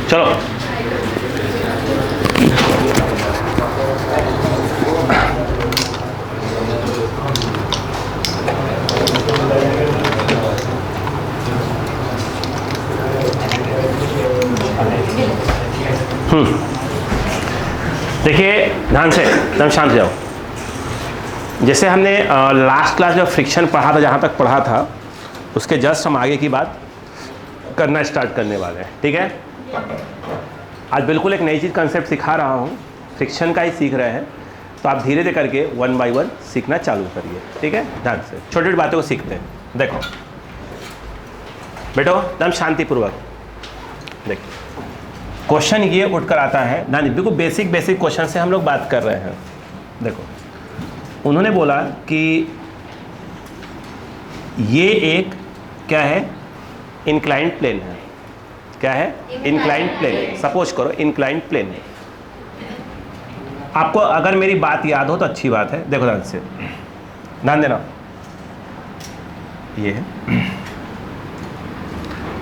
चलो देखिए ध्यान से, एकदम शांत जाओ। जैसे हमने लास्ट क्लास में फ्रिक्शन पढ़ा था, जहाँ तक पढ़ा था उसके जस्ट हम आगे की बात करना स्टार्ट करने वाले हैं। ठीक है, आज बिल्कुल एक नई चीज़ कंसेप्ट सिखा रहा हूँ, फ्रिक्शन का ही सीख रहे हैं, तो आप धीरे धीरे करके 1 बाय 1 सीखना चालू करिए। ठीक है, ध्यान से छोटी छोटी बातों को सीखते हैं। देखो बेटो एकदम शांतिपूर्वक देखिए, क्वेश्चन ये उठकर आता है ना, बिल्कुल बेसिक क्वेश्चन से हम लोग बात कर रहे हैं। देखो उन्होंने बोला कि ये एक क्या है, इंक्लाइंड प्लेन है। क्या है? Inclined plane. सपोज करो इंक्लाइंड प्लेन है। आपको अगर मेरी बात याद हो तो अच्छी बात है। देखो ध्यान से, ध्यान देना, ये है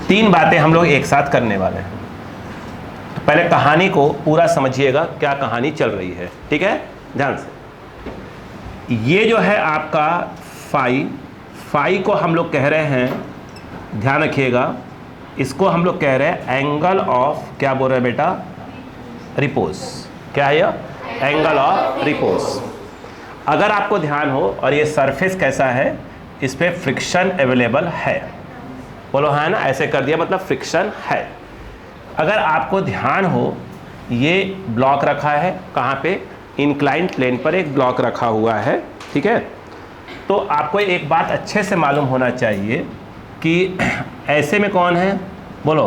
3 बातें हम लोग एक साथ करने वाले हैं। तो पहले कहानी को पूरा समझिएगा, क्या कहानी चल रही है। ठीक है, ध्यान से। ये जो है आपका फाई को हम लोग कह रहे हैं, ध्यान रखिएगा, इसको हम लोग कह रहे हैं एंगल ऑफ, क्या बोल रहे हैं बेटा, रिपोज। क्या है यह? Angle of repose. अगर आपको ध्यान हो, और ये सरफेस कैसा है, इस पे फ्रिक्शन अवेलेबल है, बोलो है ना, ऐसे कर दिया मतलब फ्रिक्शन है। अगर आपको ध्यान हो, ये ब्लॉक रखा है कहाँ पे, इंक्लाइंड प्लेन पर एक ब्लॉक रखा हुआ है। ठीक है, तो आपको एक बात अच्छे से मालूम होना चाहिए कि ऐसे में कौन है, बोलो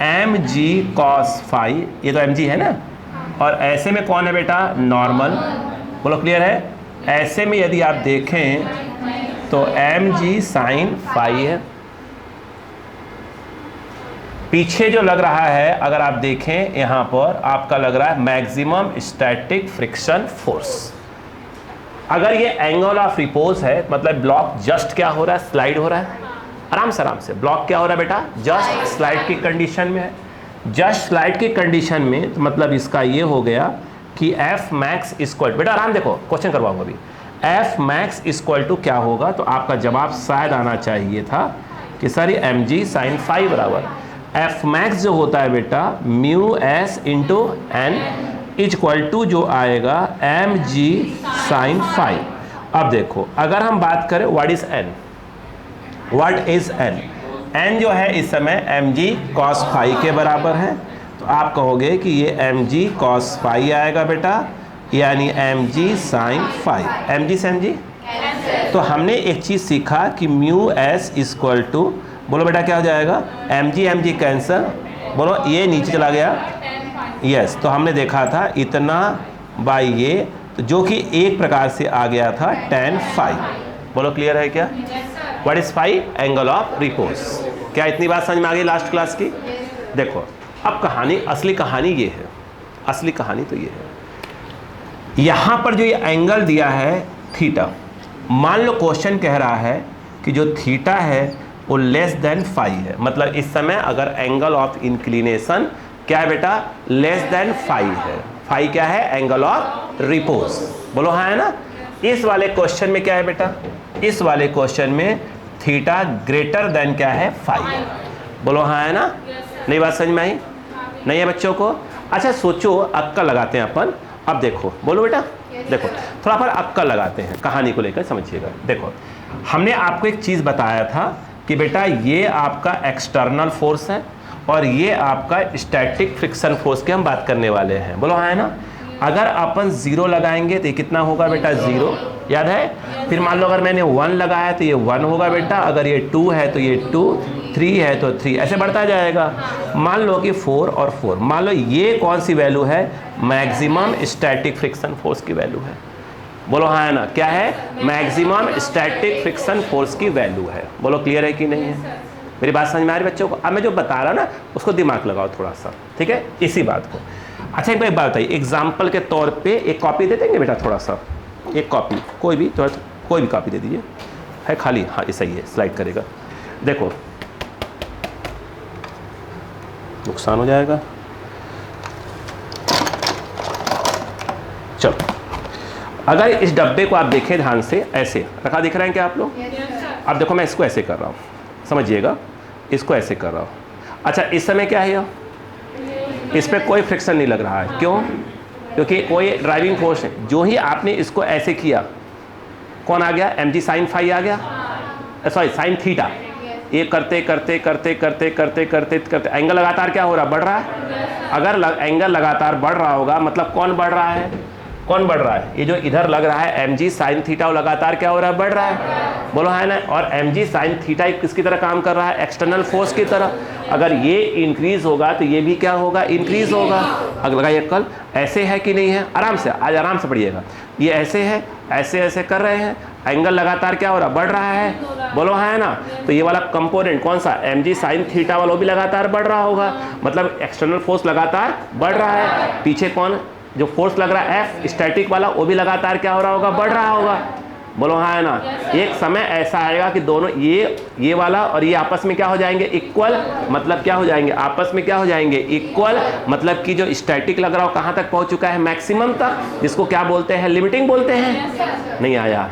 mg cos फाई, ये तो mg है ना, और ऐसे में कौन है बेटा, नॉर्मल। बोलो क्लियर है? ऐसे में यदि आप देखें तो mg sin फाई है। पीछे जो लग रहा है, अगर आप देखें यहाँ पर आपका लग रहा है मैक्सिमम स्टैटिक फ्रिक्शन फोर्स। अगर ये एंगल ऑफ रिपोज है, मतलब ब्लॉक जस्ट क्या हो रहा है, स्लाइड हो रहा है। आराम से ब्लॉक क्या हो रहा है बेटा, जस्ट स्लाइड की कंडीशन में है। जस्ट स्लाइड की कंडीशन में तो मतलब इसका ये हो गया कि एफ मैक्स इक्वल, बेटा आराम देखो, क्वेश्चन करवाऊंगा अभी। एफ मैक्स इक्वल टू क्या होगा, तो आपका जवाब शायद आना चाहिए था कि सर ये mg sin फाई बराबर एफ मैक्स जो होता है बेटा mu S into N equal to जो आएगा mg sin फाई। अब देखो अगर हम बात करें what is n, what is n, n जो है इस समय mg cos फाई के बराबर है, तो आप कहोगे कि ये mg cos फाई आएगा बेटा, यानी mg sin फाई। mg से mg, तो हमने एक चीज़ सीखा कि म्यू एस इक्वल टू, बोलो बेटा क्या हो जाएगा, mg कैंसर, बोलो ये नीचे चला गया, यस। तो हमने देखा था इतना बाई ये, तो जो कि एक प्रकार से आ गया था tan फाई। बोलो क्लियर है क्या? What is phi? Angle of repose. क्या इतनी बात समझ में आ गई लास्ट क्लास की? देखो अब कहानी, असली कहानी ये है, असली कहानी तो ये है। यहाँ पर जो ये एंगल दिया है थीटा, मान लो क्वेश्चन कह रहा है कि जो थीटा है वो लेस देन फाई है, मतलब इस समय अगर एंगल ऑफ इंक्लिनेशन क्या है बेटा, लेस देन फाई है। फाई क्या है? Angle of repose. बोलो हाँ है ना। इस वाले क्वेश्चन में क्या है बेटा, इस वाले क्वेश्चन में थीटा ग्रेटर देन क्या है, फाई है। बोलो हाँ है ना। नई बात समझ में आई? नहीं है बच्चों को? अच्छा सोचो, अक्कल लगाते हैं अपन। अब देखो, बोलो बेटा, देखो थोड़ा पर अक्कल लगाते हैं, कहानी को लेकर समझिएगा। देखो हमने आपको एक चीज़ बताया था कि बेटा ये आपका एक्सटर्नल फोर्स है और ये आपका स्टैटिक फ्रिक्शन फोर्स की हम बात करने वाले हैं। बोलो हाँ है ना। अगर अपन 0 लगाएंगे तो ये कितना होगा बेटा, 0, याद है। फिर मान लो अगर मैंने 1 लगाया तो ये 1 होगा बेटा, अगर ये 2 है तो ये 2, 3 है तो 3, ऐसे बढ़ता जाएगा। मान लो कि 4 और 4, मान लो ये कौन सी वैल्यू है, मैक्सिमम स्टैटिक फ्रिक्शन फोर्स की वैल्यू है। बोलो हाँ है ना। क्या है? मैक्सिमम स्टैटिक फ्रिक्शन फोर्स की वैल्यू है। बोलो क्लियर है कि नहीं है? मेरी बात समझ में आ रही बच्चों को? अब मैं जो बता रहा ना उसको दिमाग लगाओ थोड़ा सा, ठीक है, इसी बात को। अच्छा एक बात बताइए, एग्जाम्पल के तौर पे एक कॉपी दे देंगे बेटा, थोड़ा सा एक कॉपी, कोई भी थोड़ा, कोई भी कॉपी दे दीजिए, है खाली, हाँ ये सही है, स्लाइड करेगा। देखो नुकसान हो जाएगा। चलो, अगर इस डब्बे को आप देखें ध्यान से, ऐसे रखा दिख रहा है क्या आप लोग? अब देखो मैं इसको ऐसे कर रहा हूँ, समझिएगा, इसको ऐसे कर रहा हूँ। अच्छा, इस समय क्या है, इस पर कोई फ्रिक्शन नहीं लग रहा है। क्यों? क्योंकि कोई ड्राइविंग फोर्स है। जो ही आपने इसको ऐसे किया, कौन आ गया? mg sin phi आ गया, सॉरी sin थीटा। ये करते करते करते करते करते करते करते एंगल लगातार क्या हो रहा? बढ़ रहा है। अगर एंगल लगातार बढ़ रहा होगा, मतलब कौन बढ़ रहा है? कौन बढ़ रहा है? ये जो इधर लग रहा है mg sin थीटा, वो लगातार क्या हो रहा है? बढ़ रहा है, बोलो है ना। और mg sin थीटा किसकी तरह काम कर रहा है? एक्सटर्नल फोर्स की तरह। अगर ये इंक्रीज होगा तो ये भी क्या होगा? इंक्रीज होगा। अगर लगाइए कल, ऐसे है कि नहीं है? आराम से, आज आराम से पढ़िएगा। ये ऐसे है, ऐसे ऐसे कर रहे हैं, एंगल लगातार क्या हो रहा? बढ़ रहा है, बोलो है ना। तो ये वाला कंपोनेंट कौन सा? mg sin थीटा वाला भी लगातार बढ़ रहा होगा, मतलब एक्सटर्नल फोर्स लगातार बढ़ रहा है। पीछे कौन जो फोर्स लग रहा है F स्टैटिक वाला, वो भी लगातार क्या हो रहा होगा? बढ़ रहा होगा, बोलो हाँ है ना। एक समय ऐसा आएगा कि दोनों ये वाला और ये आपस में क्या हो जाएंगे? इक्वल। मतलब क्या हो जाएंगे? आपस में क्या हो जाएंगे? इक्वल। मतलब कि जो स्टैटिक लग रहा हो कहाँ तक पहुंच चुका है? मैक्सिमम तक, जिसको क्या बोलते हैं? लिमिटिंग बोलते हैं। नहीं आया?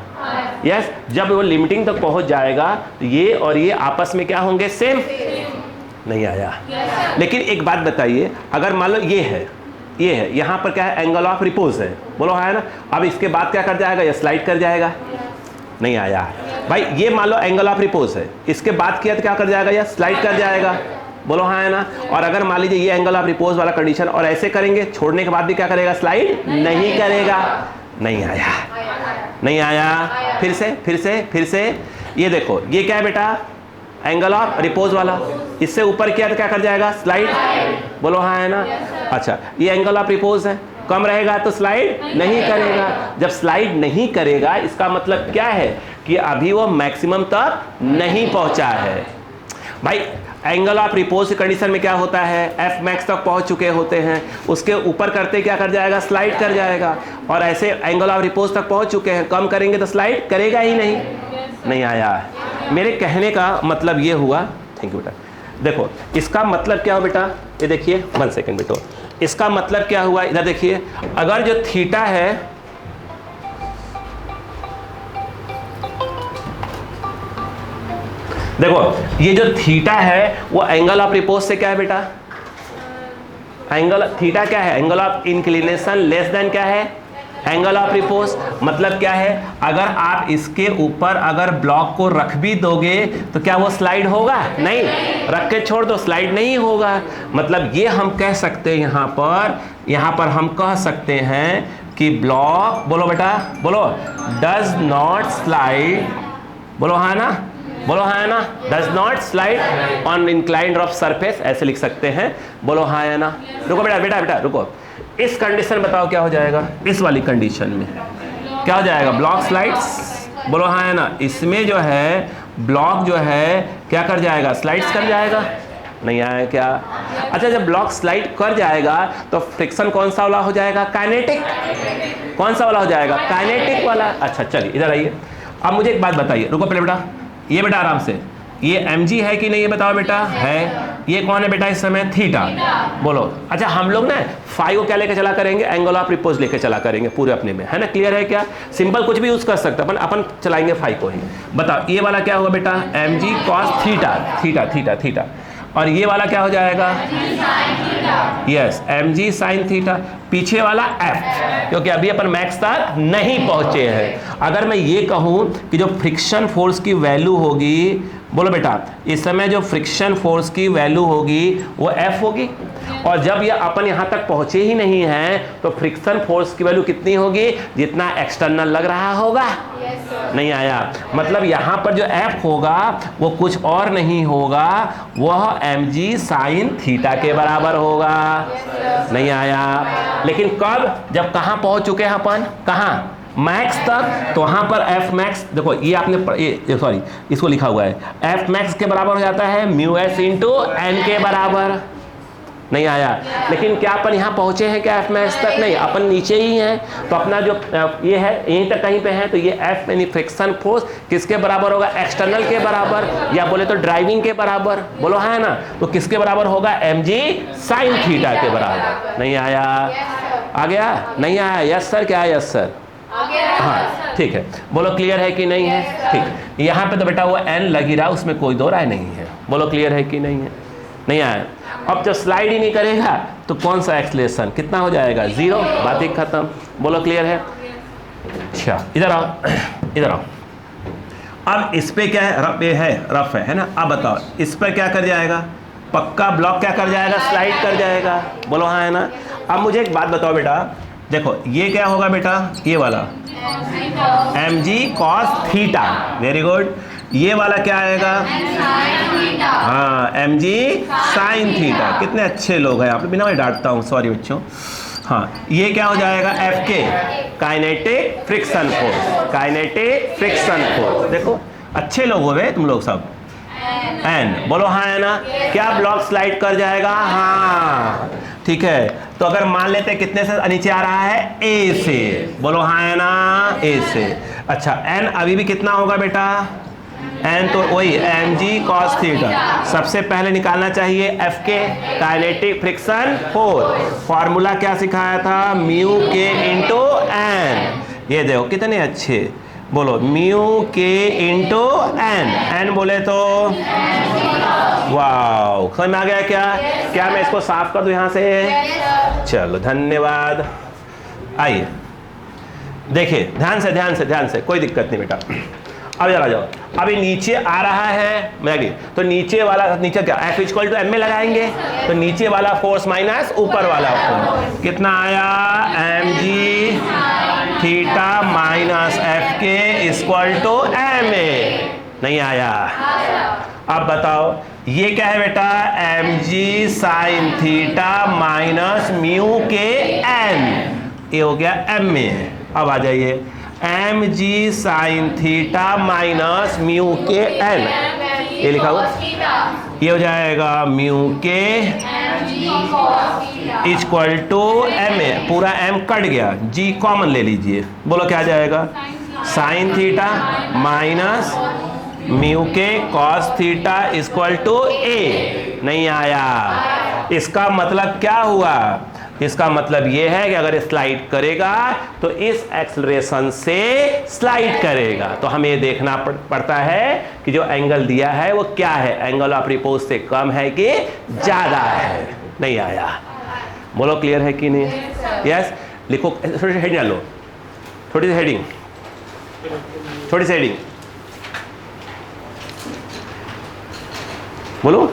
यस। जब वो लिमिटिंग तक पहुंच जाएगा तो ये और ये आपस में क्या होंगे? सेम। नहीं आया? लेकिन एक बात बताइए, अगर मान लो ये है, ये है, यहाँ पर क्या है? एंगल ऑफ रिपोज है, बोलो है ना। अब इसके बाद क्या कर जाएगा? ये स्लाइड कर जाएगा। नहीं आया भाई? ये मान लो एंगल ऑफ रिपोज है, इसके बाद किया तो क्या कर जाएगा? ये स्लाइड कर जाएगा, बोलो हाँ है ना। और अगर मान लीजिए ये एंगल ऑफ रिपोज वाला कंडीशन और ऐसे करेंगे, छोड़ने के बाद भी क्या करेगा? स्लाइड नहीं करेगा। नहीं आया? नहीं आया? फिर से फिर से फिर से, ये देखो, ये क्या है बेटा? एंगल ऑफ रिपोज वाला, इससे ऊपर किया तो क्या कर जाएगा? स्लाइड, बोलो हाँ है ना। अच्छा, ये एंगल ऑफ रिपोज है, कम रहेगा तो स्लाइड नहीं करेगा। जब स्लाइड नहीं करेगा, इसका मतलब क्या है? कि अभी वो मैक्सिमम तक नहीं पहुंचा है। भाई एंगल ऑफ रिपोज कंडीशन में क्या होता है? एफ मैक्स तक पहुंच चुके होते हैं, उसके ऊपर करते क्या कर जाएगा? स्लाइड कर जाएगा। और ऐसे एंगल ऑफ रिपोज तक पहुंच चुके हैं, कम करेंगे तो स्लाइड करेगा ही नहीं। नहीं आया? मेरे कहने का मतलब ये हुआ, थैंक यू बेटा। देखो इसका मतलब क्या हो बेटा? ये देखिए, 1 सेकेंड बेटो, इसका मतलब क्या हुआ? इधर देखिए, अगर जो थीटा है, देखो ये जो थीटा है वो एंगल ऑफ रिपोज से क्या है बेटा? एंगल थीटा क्या है? Angle of inclination less than क्या है? Angle of repose. मतलब क्या है? अगर आप इसके ऊपर अगर ब्लॉक को रख भी दोगे तो क्या वो स्लाइड होगा? नहीं। रख के छोड़ दो, स्लाइड नहीं होगा। मतलब ये हम कह सकते हैं, यहाँ पर हम कह सकते हैं कि ब्लॉक, बोलो बेटा, बोलो, डज नॉट स्लाइड, बोलो हाँ ना, बोलो हाँ ना, does not slide on inclined rough surface, ऐसे लिख सकते हैं, बोलो हाँ या ना। रुको बेटा बेटा बेटा रुको, इस कंडीशन बताओ क्या हो जाएगा? इस वाली कंडीशन में क्या हो जाएगा? ब्लॉक स्लाइड्स, बोलो हाँ है ना। इसमें जो है ब्लॉक जो है क्या कर जाएगा? स्लाइड्स कर जाएगा। नहीं आया क्या? अच्छा, जब ब्लॉक स्लाइड कर जाएगा तो फ्रिक्शन कौन सा वाला हो जाएगा? काइनेटिक। कौन सा वाला हो जाएगा? काइनेटिक वाला। अच्छा चलिए इधर आइए, अब मुझे एक बात बताइए, रुको पहले बेटा, ये बेटा आराम से, ये mg है कि नहीं ये बताओ बेटा? है। ये कौन है बेटा इस समय? थीटा, बोलो। अच्छा, हम लोग ना फाई को क्या लेके चला करेंगे? एंगल ऑफ रिपोज लेके चला करेंगे पूरे अपने में, है ना। क्लियर है क्या? सिंपल कुछ भी यूज कर सकते हैं अपन चलाएंगे फाई को ही। बताओ ये वाला क्या होगा बेटा? mg cos theta, theta theta theta. और ये वाला क्या हो जाएगा? Yes, mg sin theta. पीछे वाला f, क्योंकि अभी अपन मैक्स तक नहीं पहुंचे हैं। अगर मैं ये कहूं कि जो फ्रिक्शन फोर्स की वैल्यू होगी, बोलो बेटा, इस समय जो फ्रिक्शन फोर्स की वैल्यू होगी वो f होगी, और जब ये अपन यहां तक पहुंचे ही नहीं हैं तो फ्रिक्शन फोर्स की वैल्यू कितनी होगी? जितना एक्सटर्नल लग रहा होगा। नहीं आया? मतलब यहां पर जो f होगा वो कुछ और नहीं होगा, वह mg sin थीटा के बराबर होगा। नहीं आया? लेकिन कब? जब कहां पहुंच चुके हैं अपन? कहां? मैक्स तक। तो वहां पर एफ मैक्स, देखो ये आपने सॉरी इसको लिखा हुआ है, एफ मैक्स के बराबर हो जाता है म्यू एस इंटू एन के बराबर। नहीं आया। लेकिन क्या अपन यहाँ पहुँचे हैं क्या एफ मैक्स तक? नहीं, अपन नीचे ही हैं। तो अपना जो ये है यहीं तक कहीं पे है, तो ये एफ यानी फ्रिक्शन फोर्स किसके बराबर होगा? एक्सटर्नल के बराबर, या बोले तो ड्राइविंग के बराबर। बोलो है ना? तो किसके बराबर होगा? mg साइन थीटा के बराबर। नहीं आया? आ गया? नहीं आया? Yes sir? क्या? Yes sir? हाँ ठीक है। बोलो क्लियर है कि नहीं है? ठीक। यहाँ पे तो बेटा वो n लग ही रहा, उसमें कोई दो राय नहीं है। बोलो क्लियर है कि नहीं है? नहीं आया? अब जब स्लाइड ही नहीं करेगा तो कौन सा एक्सलेशन कितना हो जाएगा? 0। बात ही खत्म। बोलो क्लियर है? अच्छा इधर आओ, इधर आओ। अब इस पे क्या है? रफ है, रफ है ना? अब बताओ इस पर क्या कर जाएगा? पक्का ब्लॉक क्या कर जाएगा? स्लाइड कर जाएगा। बोलो हाँ है ना? अब मुझे एक बात बताओ बेटा, देखो ये क्या होगा बेटा? ये वाला mg cos theta. Very good. ये वाला क्या आएगा? हाँ mg साइन थीटा। कितने अच्छे लोग हैं आप, बिना मैं डांटता हूँ, सॉरी बच्चों। हाँ ये क्या हो जाएगा? एफ के kinetic friction force, kinetic friction force. देखो अच्छे लोग हो गए तुम लोग सब। एन बोलो हाँ है ना? क्या ब्लॉक स्लाइड कर जाएगा? हाँ ठीक है। तो अगर मान लेते हैं कितने से नीचे आ रहा है? ए से। बोलो हाँ है ना? ए से। अच्छा एन अभी भी कितना होगा बेटा? एन तो वही mg cos थीटा। सबसे पहले निकालना चाहिए एफ के काइनेटिक फ्रिक्शन फोर्स। फॉर्मूला क्या सिखाया था? म्यू के इंटू एन। ये देखो कितने अच्छे। बोलो म्यू के इंटू एन। एन बोले तो वाओ, समझ में आ गया क्या? क्या मैं इसको साफ कर दूं यहाँ से? चलो धन्यवाद। आइए देखिए ध्यान से, ध्यान से, ध्यान से, कोई दिक्कत नहीं बेटा। अब जरा जाओ, अभी नीचे आ रहा है मैगी, तो नीचे वाला, नीचे क्या एफ इक्वल टू एम में लगाएंगे, तो नीचे वाला फोर्स माइनस ऊपर वाला फोर्स कितना आया? mg थीटा माइनस एफ के इक्वल टू एम ए। नहीं आया? अब बताओ ये क्या है बेटा? mg sine theta minus mu के एन। ये हो गया एम में। अब आ जाइए mg sine theta minus mu के एन। ये लिखा हुआ, ये हो जाएगा म्यू के इक्वल टू एम ए। पूरा एम कट गया, जी कॉमन ले लीजिए। बोलो क्या आ जाएगा? साइन थीटा माइनस म्यू के कॉस थीटा इक्वल टू ए। नहीं आया? इसका मतलब क्या हुआ? इसका मतलब यह है कि अगर स्लाइड करेगा तो इस एक्सेलरेशन से स्लाइड करेगा। तो हमें ये देखना पड़ता है कि जो एंगल दिया है वो क्या है, एंगल ऑफ रिपोज से कम है कि ज्यादा है। नहीं आया? बोलो क्लियर है कि नहीं? यस। लिखो, थोड़ी सी हेडिंग लो, थोड़ी सी हेडिंग, थोड़ी सी हेडिंग बोलो।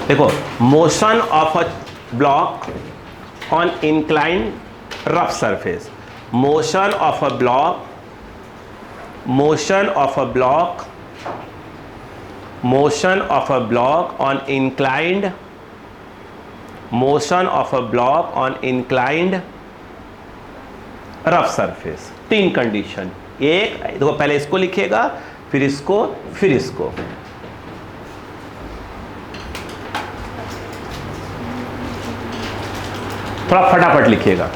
देखो, motion of a block on inclined rough surface, motion of a block, motion of a block, motion of a block on inclined, motion of a block on inclined rough surface। तीन condition. एक देखो, पहले इसको लिखिएगा, फिर इसको, फिर इसको। थोड़ा फटाफट लिखिएगा।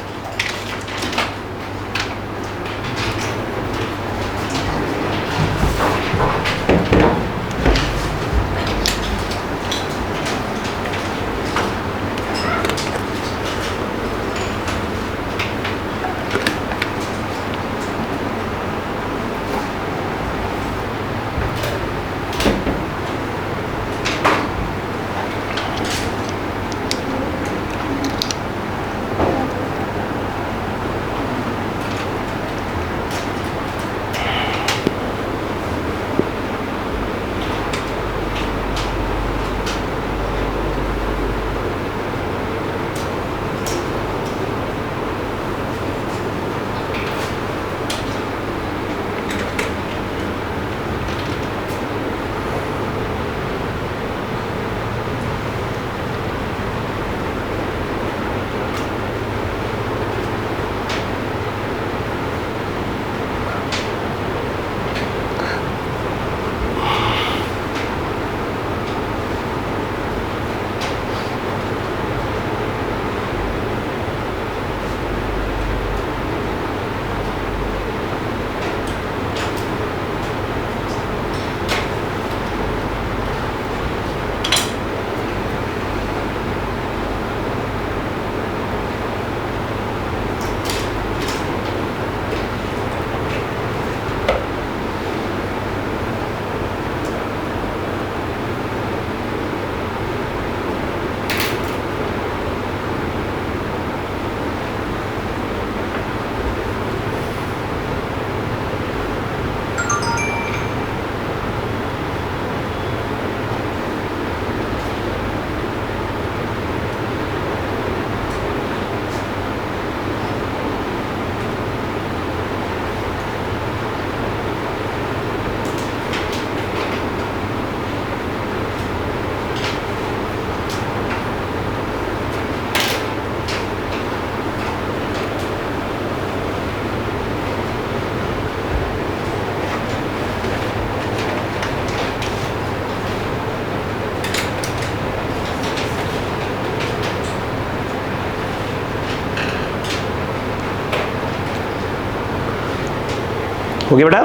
हो गया बेटा?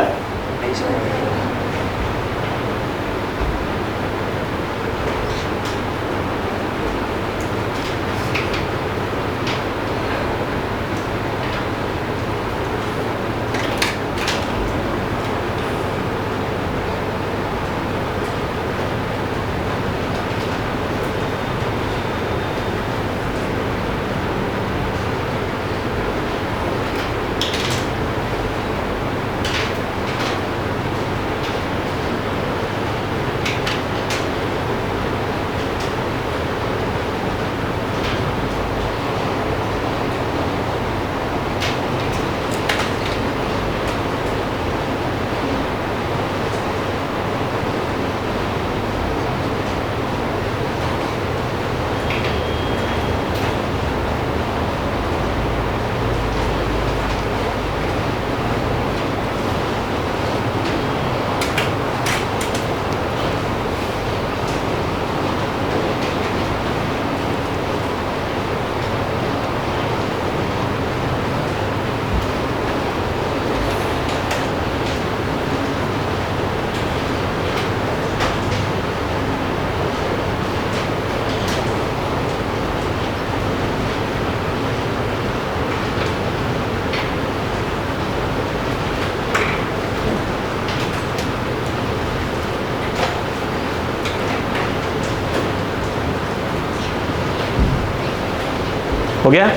हो गया?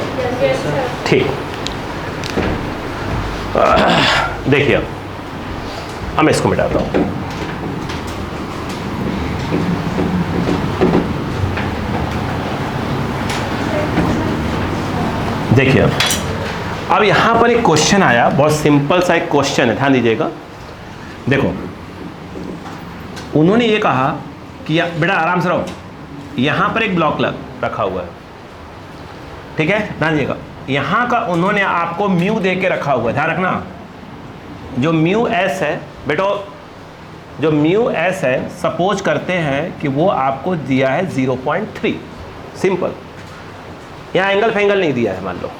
ठीक। देखिए अब मैं इसको मिटाता हूं। देखिए अब यहां पर एक क्वेश्चन आया, बहुत सिंपल सा एक क्वेश्चन है, ध्यान दीजिएगा। देखो उन्होंने ये कहा कि बेटा आराम से रहो, यहां पर एक ब्लॉक रखा हुआ है, ठीक है, ध्यान दीजिएगा। यहाँ का उन्होंने आपको म्यू दे के रखा हुआ है, ध्यान रखना। जो म्यू एस है बेटो, जो म्यू एस है, सपोज करते हैं कि वो आपको दिया है 0.3, सिंपल। यहाँ एंगल फेंगल नहीं दिया है, मान लो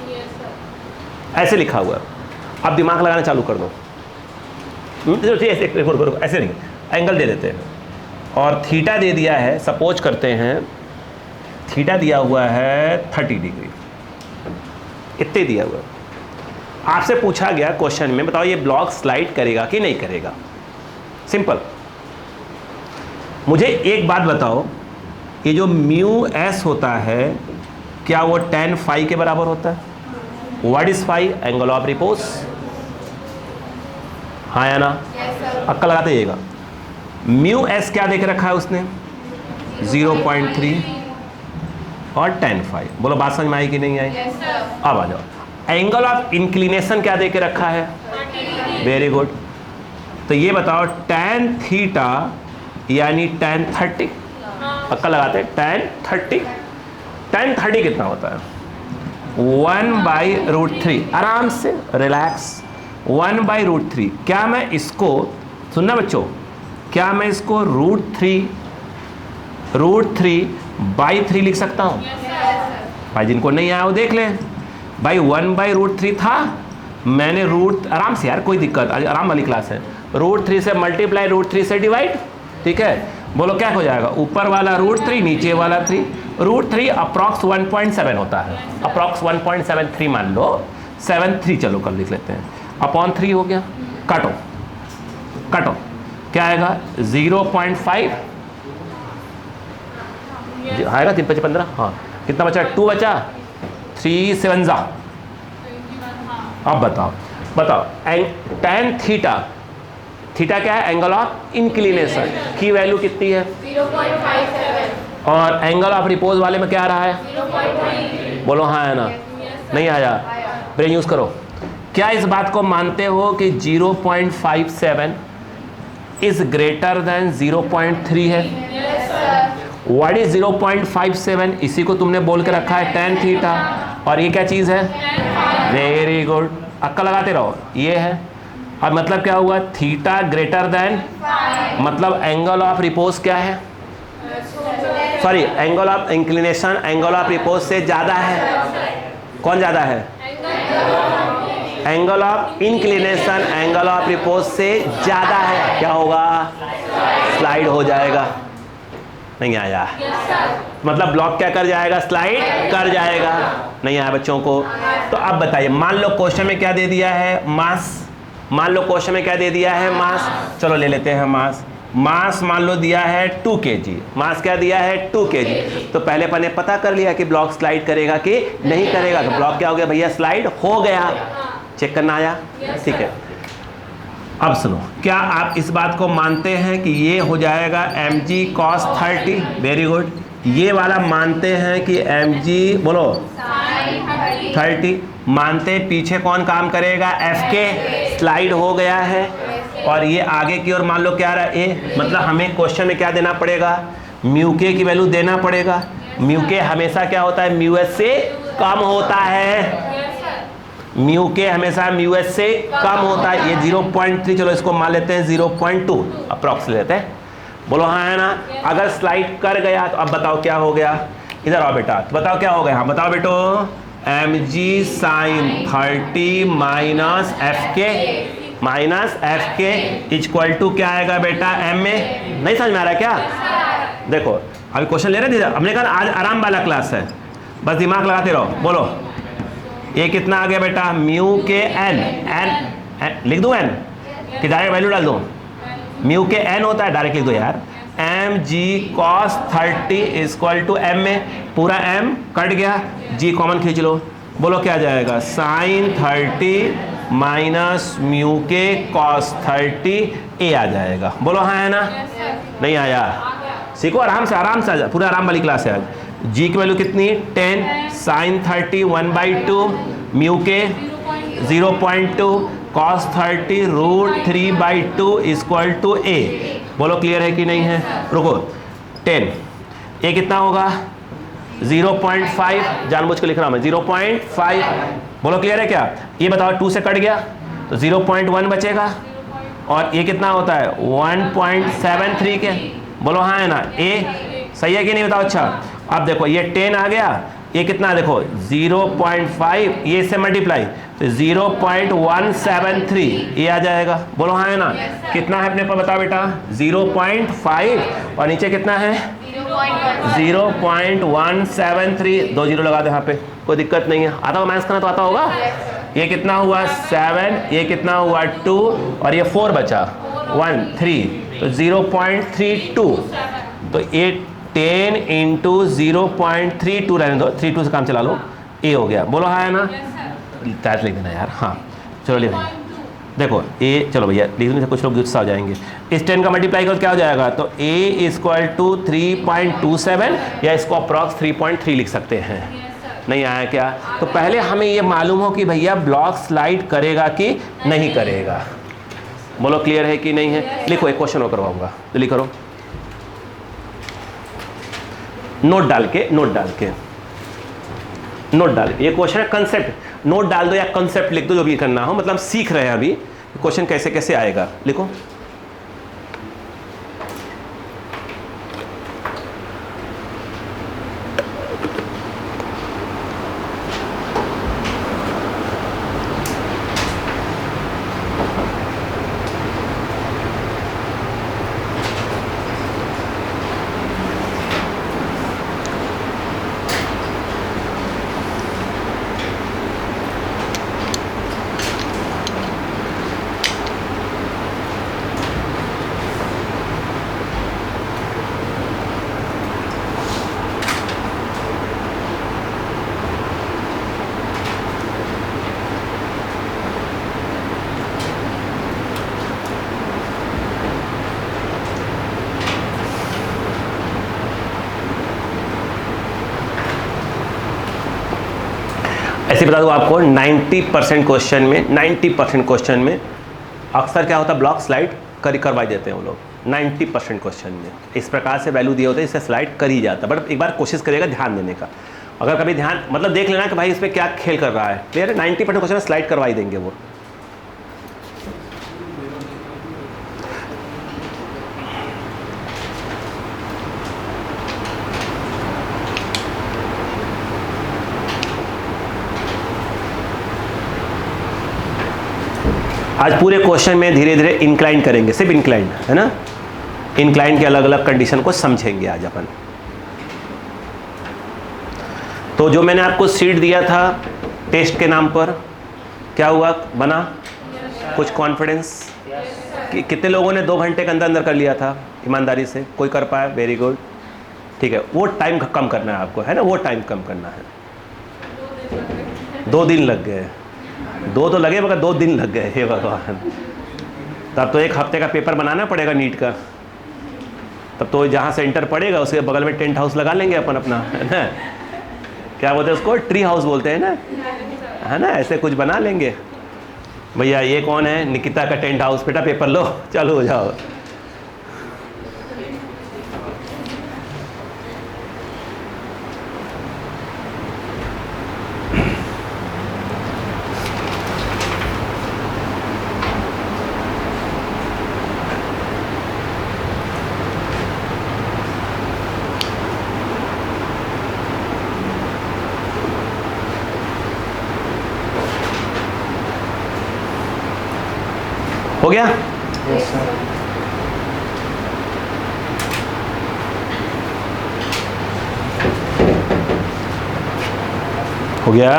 ऐसे लिखा हुआ है। अब दिमाग लगाना चालू कर दो। ऐसे नहीं, एंगल दे देते हैं और थीटा दे दिया है, सपोज करते हैं थीटा दिया हुआ है 30 डिग्री, इतने दिया हुआ है। आपसे पूछा गया क्वेश्चन में, बताओ ये ब्लॉक स्लाइड करेगा कि नहीं करेगा? सिंपल। मुझे एक बात बताओ, ये जो म्यू एस होता है क्या वो tan फाई के बराबर होता है? What is phi? Angle of repose. हाँ या ना? अक्कल लगाते जाइएगा। म्यू एस क्या देख रखा है उसने? 0.3 और tan फाई। बोलो बात समझ में आई कि नहीं आई? अब आ जाओ, एंगल ऑफ इंक्लिनेशन क्या दे के रखा है? Very good. तो ये बताओ tan थीटा यानी tan 30, अक्कल लगाते हैं, tan 30 कितना होता है? 1/√3। आराम से रिलैक्स, 1/√3। क्या मैं इसको, सुनना बच्चों, क्या मैं इसको √3/3 लिख सकता हूँ? भाई जिनको नहीं आया वो देख लें। भाई 1/√3 था, मैंने आराम से यार, कोई दिक्कत, आराम वाली क्लास है। √3 से मल्टीप्लाई, √3 से डिवाइड, ठीक है। बोलो क्या हो जाएगा? ऊपर वाला √3, नीचे वाला 3। √3 अप्रॉक्स 1.7 होता है, अप्रॉक्स 1.73 मान लो, 73 चलो कर लिख लेते हैं, अपॉन 3 हो गया। काटो काटो, क्या आएगा? 0.5 आएगा, 3 5 15, हाँ कितना बचा? 2 बचा, 3 7 जा। अब बताओ tan थीटा, थीटा क्या है? एंगल ऑफ इंक्लिनेशन की वैल्यू कितनी है? 0.57। और एंगल ऑफ रिपोज वाले में क्या आ रहा है? 0.3। बोलो हाँ है ना? नहीं आया? ब्रेन यूज करो। क्या इस बात को मानते हो कि 0.57 इज ग्रेटर देन 0.3 है? What is 0.57? इसी को तुमने बोल के रखा है tan थीटा, और ये क्या चीज है? वेरी गुड, अक्कल लगाते रहो, ये है। अब मतलब क्या हुआ? थीटा ग्रेटर देन, मतलब एंगल ऑफ रिपोज क्या है? Sorry, angle of inclination angle of repose से ज्यादा है। कौन ज्यादा है? Angle of inclination angle of repose से ज्यादा है, क्या होगा? स्लाइड हो जाएगा। नहीं आया? मतलब ब्लॉक क्या कर जाएगा? स्लाइड कर जाएगा। नहीं आया बच्चों को? तो अब बताइए, मान लो क्वेश्चन में क्या दे दिया है? मास। मान लो क्वेश्चन में क्या दे दिया है? मास। चलो ले लेते हैं मास। मास मान लो दिया है 2 kg। मास क्या दिया है? 2 kg। तो पहले अपन ने पता कर लिया कि ब्लॉक स्लाइड करेगा कि नहीं करेगा। तो ब्लॉक क्या हो गया भैया? स्लाइड हो गया। चेक करना आया? ठीक है। अब सुनो, क्या आप इस बात को मानते हैं कि ये हो जाएगा mg cos 30? Very good. ये वाला मानते हैं कि mg बोलो 30 मानते। पीछे कौन काम करेगा? fk। स्लाइड हो गया है। और ये आगे की ओर मान लो क्या आ रहा है? a। मतलब हमें क्वेश्चन में क्या देना पड़ेगा? म्यू के की वैल्यू देना पड़ेगा। म्यू के हमेशा क्या होता है? म्यू एस से कम होता है। म्यू के हमेशा म्यू एस से कम होता है। ये 0.3, चलो इसको मान लेते हैं 0.2 अप्रॉक्स लेते हैं। बोलो हाँ है ना? अगर स्लाइड कर गया तो अब बताओ क्या हो गया? इधर आओ बेटा, तो बताओ क्या हो गया? हाँ बताओ बेटो। mg sin 30 माइनस एफ के इक्वल टू क्या आएगा बेटा? m में। नहीं समझ में आ रहा है क्या? देखो अभी क्वेश्चन ले रहे थे, हमने कहा आज आराम वाला क्लास है, बस दिमाग लगाते रहो। बोलो ये कितना आ गया बेटा? म्यू के एन लिख दो, एन कि डायरेक्ट वैल्यू डाल दो? म्यू के एन होता है, डायरेक्ट लिख दो यार। M ji cos 30 equal to M में पूरा एम कट गया, जी कॉमन खींच लो। बोलो क्या जाएगा? साइन 30 माइनस म्यू के कॉस 30 ए आ जाएगा। बोलो हाँ है ना? नहीं आया? सीखो आराम से, आराम से आ जा, पूरा आराम वाली क्लास है आज। जी की वैल्यू कितनी? 10, साइन 30 1/2, म्यू के 0.2, cos 30 √3/2 इक्वल टू ए। बोलो क्लियर है कि नहीं है? रुको 10, ए कितना होगा? 0.5, जानबूझ के लिख रहा हूं मैं 0.5। बोलो क्लियर है क्या? ये बताओ 2 से कट गया तो 0.1 बचेगा, और ये कितना होता है? 1.73 के। बोलो हाँ है ना? ए सही है कि नहीं बताओ? अच्छा अब देखो ये 10 आ गया, ये कितना देखो 0.5, ये इससे मल्टीप्लाई तो 0.173 ये आ जाएगा। बोलो हाँ है ना? कितना है अपने पास बताओ बेटा? 0.5 और नीचे कितना है? 0.173। 2 जीरो लगा दो यहाँ पे, कोई दिक्कत नहीं है। आता होगा मैथ्स करना तो आता होगा। ये कितना हुआ? 7, ये कितना हुआ? 2 और ये 4 बचा 1 3 तो 0.32। तो ये 10 इंटू 0.32 रहने दो, 32 से काम चला लो, ए हो गया। बोलो हाँ है ना? टाइट लिख देना यार। हाँ चलो ले भैया, देखो ए, चलो भैया लिखने से कुछ लोग गुस्सा हो जाएंगे। इस 10 का मल्टीप्लाई करो क्या हो जाएगा? तो ए इक्वल टू 3.27 या इसको अप्रॉक्स 3.3 लिख सकते हैं। नहीं आया क्या? तो पहले हमें ये मालूम हो कि भैया ब्लॉक स्लाइड करेगा कि नहीं करेगा। बोलो क्लियर है कि नहीं है? लिखो, एक क्वेश्चन और करवाऊंगा, जल्दी करो। नोट डाल के ये क्वेश्चन है कंसेप्ट। नोट डाल दो या कंसेप्ट लिख दो, जो भी करना हो, मतलब सीख रहे हैं अभी क्वेश्चन कैसे कैसे आएगा। लिखो ऐसे बता दूं आपको 90% क्वेश्चन में अक्सर क्या होता है? ब्लॉक स्लाइड करवाई देते हैं वो लोग 90% क्वेश्चन में। इस प्रकार से वैल्यू दिए होते हैं, इससे स्लाइड कर ही जाता है। बट एक बार कोशिश करिएगा ध्यान देने का। अगर कभी ध्यान मतलब देख लेना कि भाई इस पर क्या खेल कर रहा है। क्लियर है? 90% क्वेश्चन स्लाइड करवाई देंगे वो। आज पूरे क्वेश्चन में धीरे धीरे इंक्लाइन करेंगे, सिर्फ इंक्लाइन है ना, इंक्लाइन के अलग अलग कंडीशन को समझेंगे आज अपन। तो जो मैंने आपको सीट दिया था टेस्ट के नाम पर, क्या हुआ, बना कुछ कॉन्फिडेंस? कितने लोगों ने 2 घंटे के अंदर अंदर कर लिया था ईमानदारी से? कोई कर पाया? वेरी गुड, ठीक है। वो टाइम कम करना है आपको, है ना, वो टाइम कम करना है। 2 दिन लग गए, 2 तो लगे मगर 2 दिन लग गए, हे भगवान। तब तो 1 हफ्ते का पेपर बनाना पड़ेगा नीट का। तब तो जहाँ सेंटर पड़ेगा उसके बगल में टेंट हाउस लगा लेंगे अपन अपना, है ना, क्या बोलते हैं उसको, ट्री हाउस बोलते हैं ना, है ना, ऐसे कुछ बना लेंगे। भैया ये कौन है, निकिता का टेंट हाउस, बेटा पेपर लो, चालू हो जाओ। हो गया? Yes, sir. हो गया?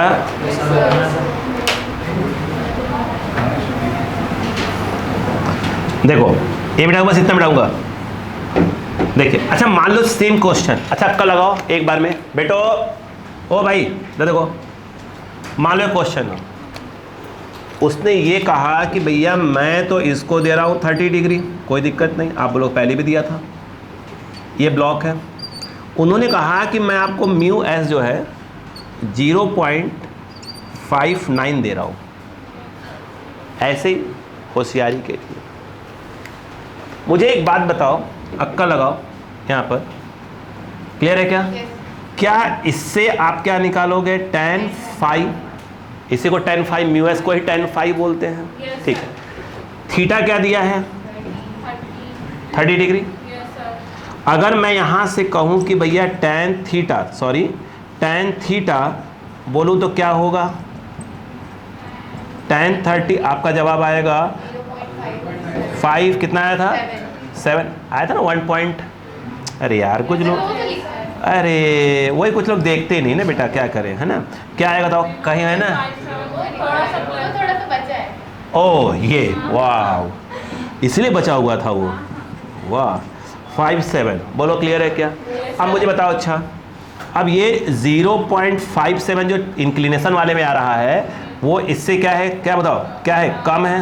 Yes, sir. देखो ये बिठाऊंगा, बस इतना बिठाऊंगा। देखिए, अच्छा मान लो सेम क्वेश्चन, अच्छा अक्का लगाओ एक बार में बेटो, ओ भाई देखो, मान लो क्वेश्चन उसने ये कहा कि भैया मैं तो इसको दे रहा हूँ 30 डिग्री, कोई दिक्कत नहीं, आप लोग पहले भी दिया था, ये ब्लॉक है। उन्होंने कहा कि मैं आपको म्यू एस जो है 0.59 दे रहा हूँ, ऐसे ही होशियारी के लिए। मुझे एक बात बताओ, अक्का लगाओ यहाँ पर, क्लियर है क्या? क्या इससे आप क्या निकालोगे, tan phi, इसी को tan phi, म्यू एस को ही tan phi बोलते हैं, ठीक है। थीटा क्या दिया है, 30 डिग्री। अगर मैं यहाँ से कहूँ कि भैया tan थीटा बोलूँ तो क्या होगा, tan 30, आपका जवाब आएगा 5, कितना आया था, 7 आया था ना, 1 पॉइंट। अरे यार कुछ लोग, अरे वही कुछ लोग देखते नहीं ना बेटा, क्या करें, है ना। क्या आएगा बताओ, कहीं है ना, थोड़ा सा बचा है। ओ ये वाह, इसलिए बचा हुआ था वो, वाह 5-7, बोलो क्लियर है क्या? अब मुझे बताओ, अच्छा अब ये 0.57 जो इंक्लिनेशन वाले में आ रहा है, वो इससे क्या है, क्या बताओ, क्या है, कम है,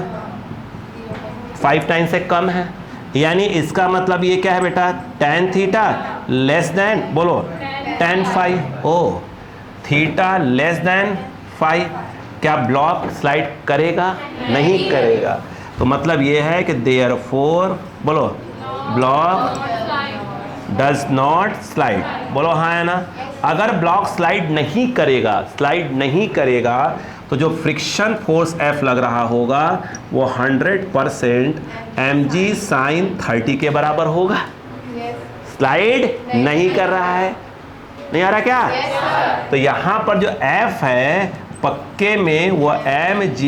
5 टाइम से कम है, यानी इसका मतलब ये क्या है बेटा, tan थीटा लेस देन, बोलो tan phi, ओ थीटा लेस देन phi, क्या ब्लॉक स्लाइड करेगा, नहीं करेगा। तो मतलब ये है कि देयरफॉर, बोलो ब्लॉक डज नॉट स्लाइड, बोलो हाँ है ना। अगर ब्लॉक स्लाइड नहीं करेगा तो जो फ्रिक्शन फोर्स F लग रहा होगा वो 100% mg sin 30 के बराबर होगा। स्लाइड नहीं कर रहा है, नहीं आ रहा क्या? तो यहाँ पर जो F है पक्के में वो mg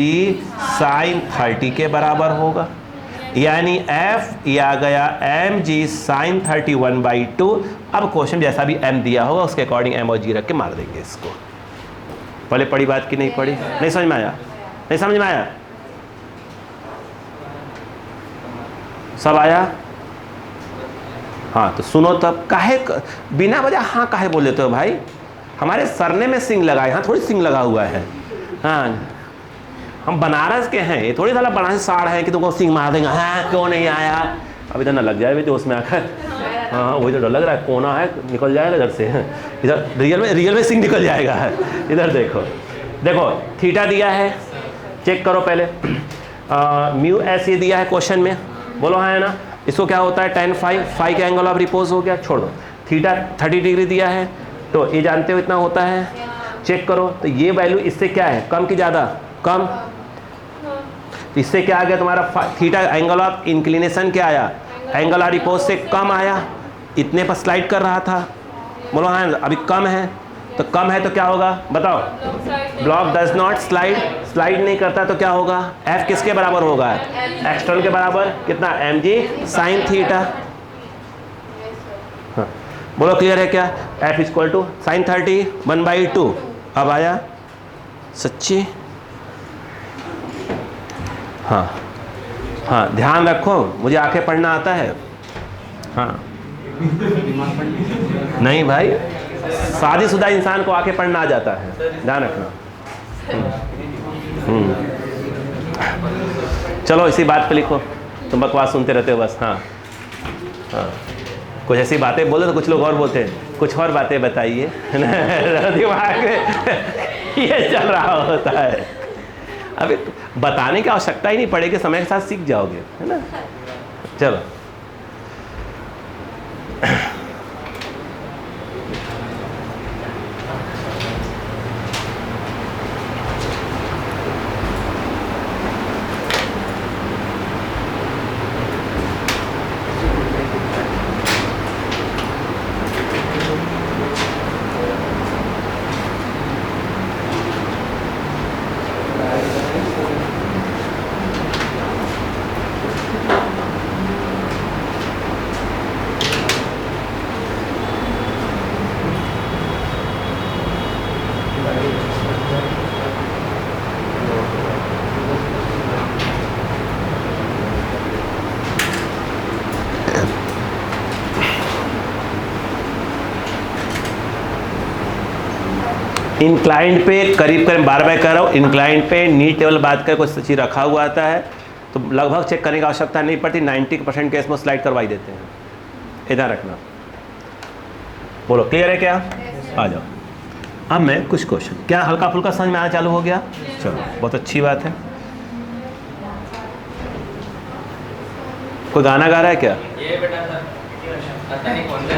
sin 30 के बराबर होगा, यानी F ये आ गया mg sin 31/2। अब क्वेश्चन जैसा भी m दिया होगा उसके अकॉर्डिंग m और g रख के मार देंगे इसको। पहले पढ़ी बात की नहीं पढ़ी, नहीं समझ में आया, नहीं समझ में आया, सब आया? हाँ तो सुनो तब, काहे बिना वजह हाँ काहे बोल देते हो भाई, हमारे सरने में सिंह लगा है, यहाँ थोड़ी सिंह लगा हुआ है। हाँ हम बनारस के हैं, ये थोड़ी साला बनारस साड़ है कि तुमको सिंह मार देंगे, हाँ क्यों नहीं आया, अब इधर ना लग जाए जो उसमें आकर, हाँ वही तो डर लग रहा है, कोना है निकल जाएगा इधर से, इधर रियल में सिंह निकल जाएगा। इधर देखो थीटा दिया है, चेक करो पहले, म्यू एस ये दिया है क्वेश्चन में, बोलो हाँ है ना। इसको क्या होता है, tan phi, phi का एंगल ऑफ रिपोज हो गया, छोड़ दो। थीटा 30 डिग्री दिया है, तो ये जानते हो इतना होता है, चेक करो। तो ये वैल्यू इससे क्या है, कम कि ज़्यादा, कम। तो इससे क्या आ गया तुम्हारा, थीटा एंगल ऑफ इंक्लिनेशन क्या आया, एंगल ऑफ रिपोज से कम आया, इतने पर स्लाइड कर रहा था, बोलो हाँ अभी कम है, तो कम है तो क्या होगा बताओ, ब्लॉक डज नॉट स्लाइड नहीं करता तो क्या होगा? एफ किसके बराबर होगा? एक्सटर्नल के बराबर कितना? mg sin theta. हाँ, बोलो क्लियर है क्या? F equal to sine 30 1/2। अब आया सच्ची? हाँ हाँ, ध्यान रखो, मुझे आके पढ़ना आता है। हाँ नहीं भाई, शादीशुदा इंसान को आके पढ़ना आ जाता है, ध्यान रखना। चलो इसी बात पे लिखो, तुम बकवास सुनते रहते हो बस। हाँ हाँ, कुछ ऐसी बातें बोलो तो कुछ लोग और बोलते हैं, कुछ और बातें बताइए। दिमाग में ये चल रहा होता है। अभी बताने की आवश्यकता ही नहीं पड़ेगी, समय के साथ सीख जाओगे, है ना। चलो इंक्लाइंड पे करीब करीब बार बार कर रहा हूँ, इंक्लाइंड पे नी टेबल बात कर कुछ चीज़ रखा हुआ आता है तो लगभग चेक करने की आवश्यकता नहीं पड़ती, 90% केस में स्लाइड करवाई देते हैं, इधर रखना। बोलो क्लियर है क्या? आ जाओ। अब मैं कुछ क्वेश्चन, क्या हल्का फुल्का समझ में आना चालू हो गया? चलो बहुत अच्छी बात है। कोई गाना गा रहा है क्या? ये बेटा सर पता नहीं कौन सा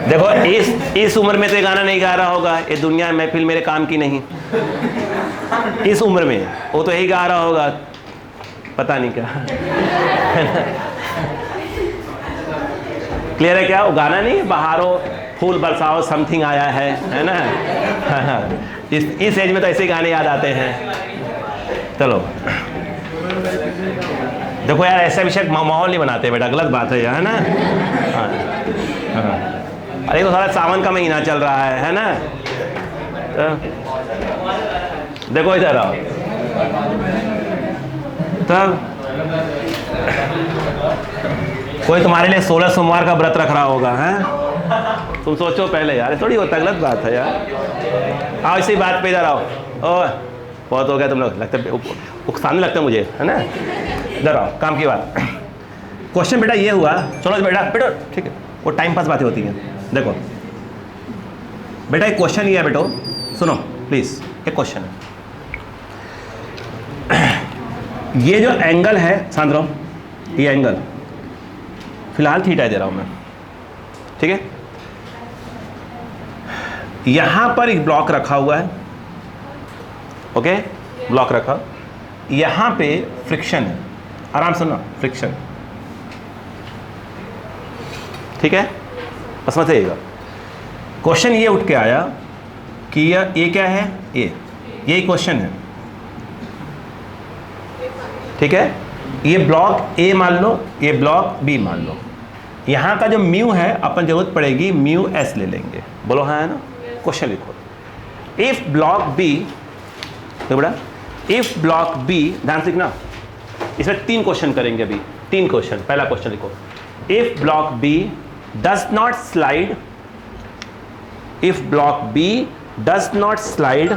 देखो इस उम्र में तो ये गाना नहीं गा रहा होगा, ये दुनिया महफिल मेरे काम की नहीं। इस उम्र में वो तो यही गा रहा होगा, पता नहीं क्या। क्लियर है क्या? वो गाना नहीं, बहारो फूल बरसाओ समथिंग आया है ना। इस एज में तो ऐसे गाने याद आते हैं। चलो देखो यार, ऐसा विषय माहौल नहीं बनाते बेटा, गलत बात है यार, है ना। हाँ हाँ, अरे तो सारा सावन का महीना चल रहा है ना। तो देखो इधर आओ, तब कोई तुम्हारे लिए 16 सोमवार का व्रत रख रहा होगा, हैं? तुम सोचो पहले यार, थोड़ी होता, गलत बात है यार। आओ इसी बात पे इधर आओ। ओ बहुत हो गया तुम लोग, लगता है उकसाने लगता है मुझे, है ना। इधर आओ, काम की बात। क्वेश्चन बेटा ये हुआ, चलो बेटा बेटो ठीक है, वो टाइम पास बातें होती हैं। देखो बेटा एक क्वेश्चन ये है, बेटो सुनो प्लीज, एक क्वेश्चन है। ये जो एंगल है शांत रहो, ये एंगल फिलहाल थीटा दे रहा हूं मैं, ठीक है। यहां पर एक ब्लॉक रखा हुआ है, ओके, ब्लॉक रखा, यहां पे फ्रिक्शन है, आराम से ना, फ्रिक्शन, ठीक है। बस समझिएगा, क्वेश्चन ये उठ के आया कि ये क्या है, ये क्वेश्चन है, ठीक है। ये ब्लॉक ए मान लो, ये ब्लॉक बी मान लो। यहां का जो म्यू है अपन जरूरत पड़ेगी म्यू एस ले लेंगे, बोलो हाँ है ना। क्वेश्चन लिखो, इफ ब्लॉक बी, तो बेटा इफ ब्लॉक बी, ध्यान से लिखना, इसमें 3 क्वेश्चन करेंगे अभी, 3 क्वेश्चन। पहला क्वेश्चन लिखो, if block B does not slide, if block B does not slide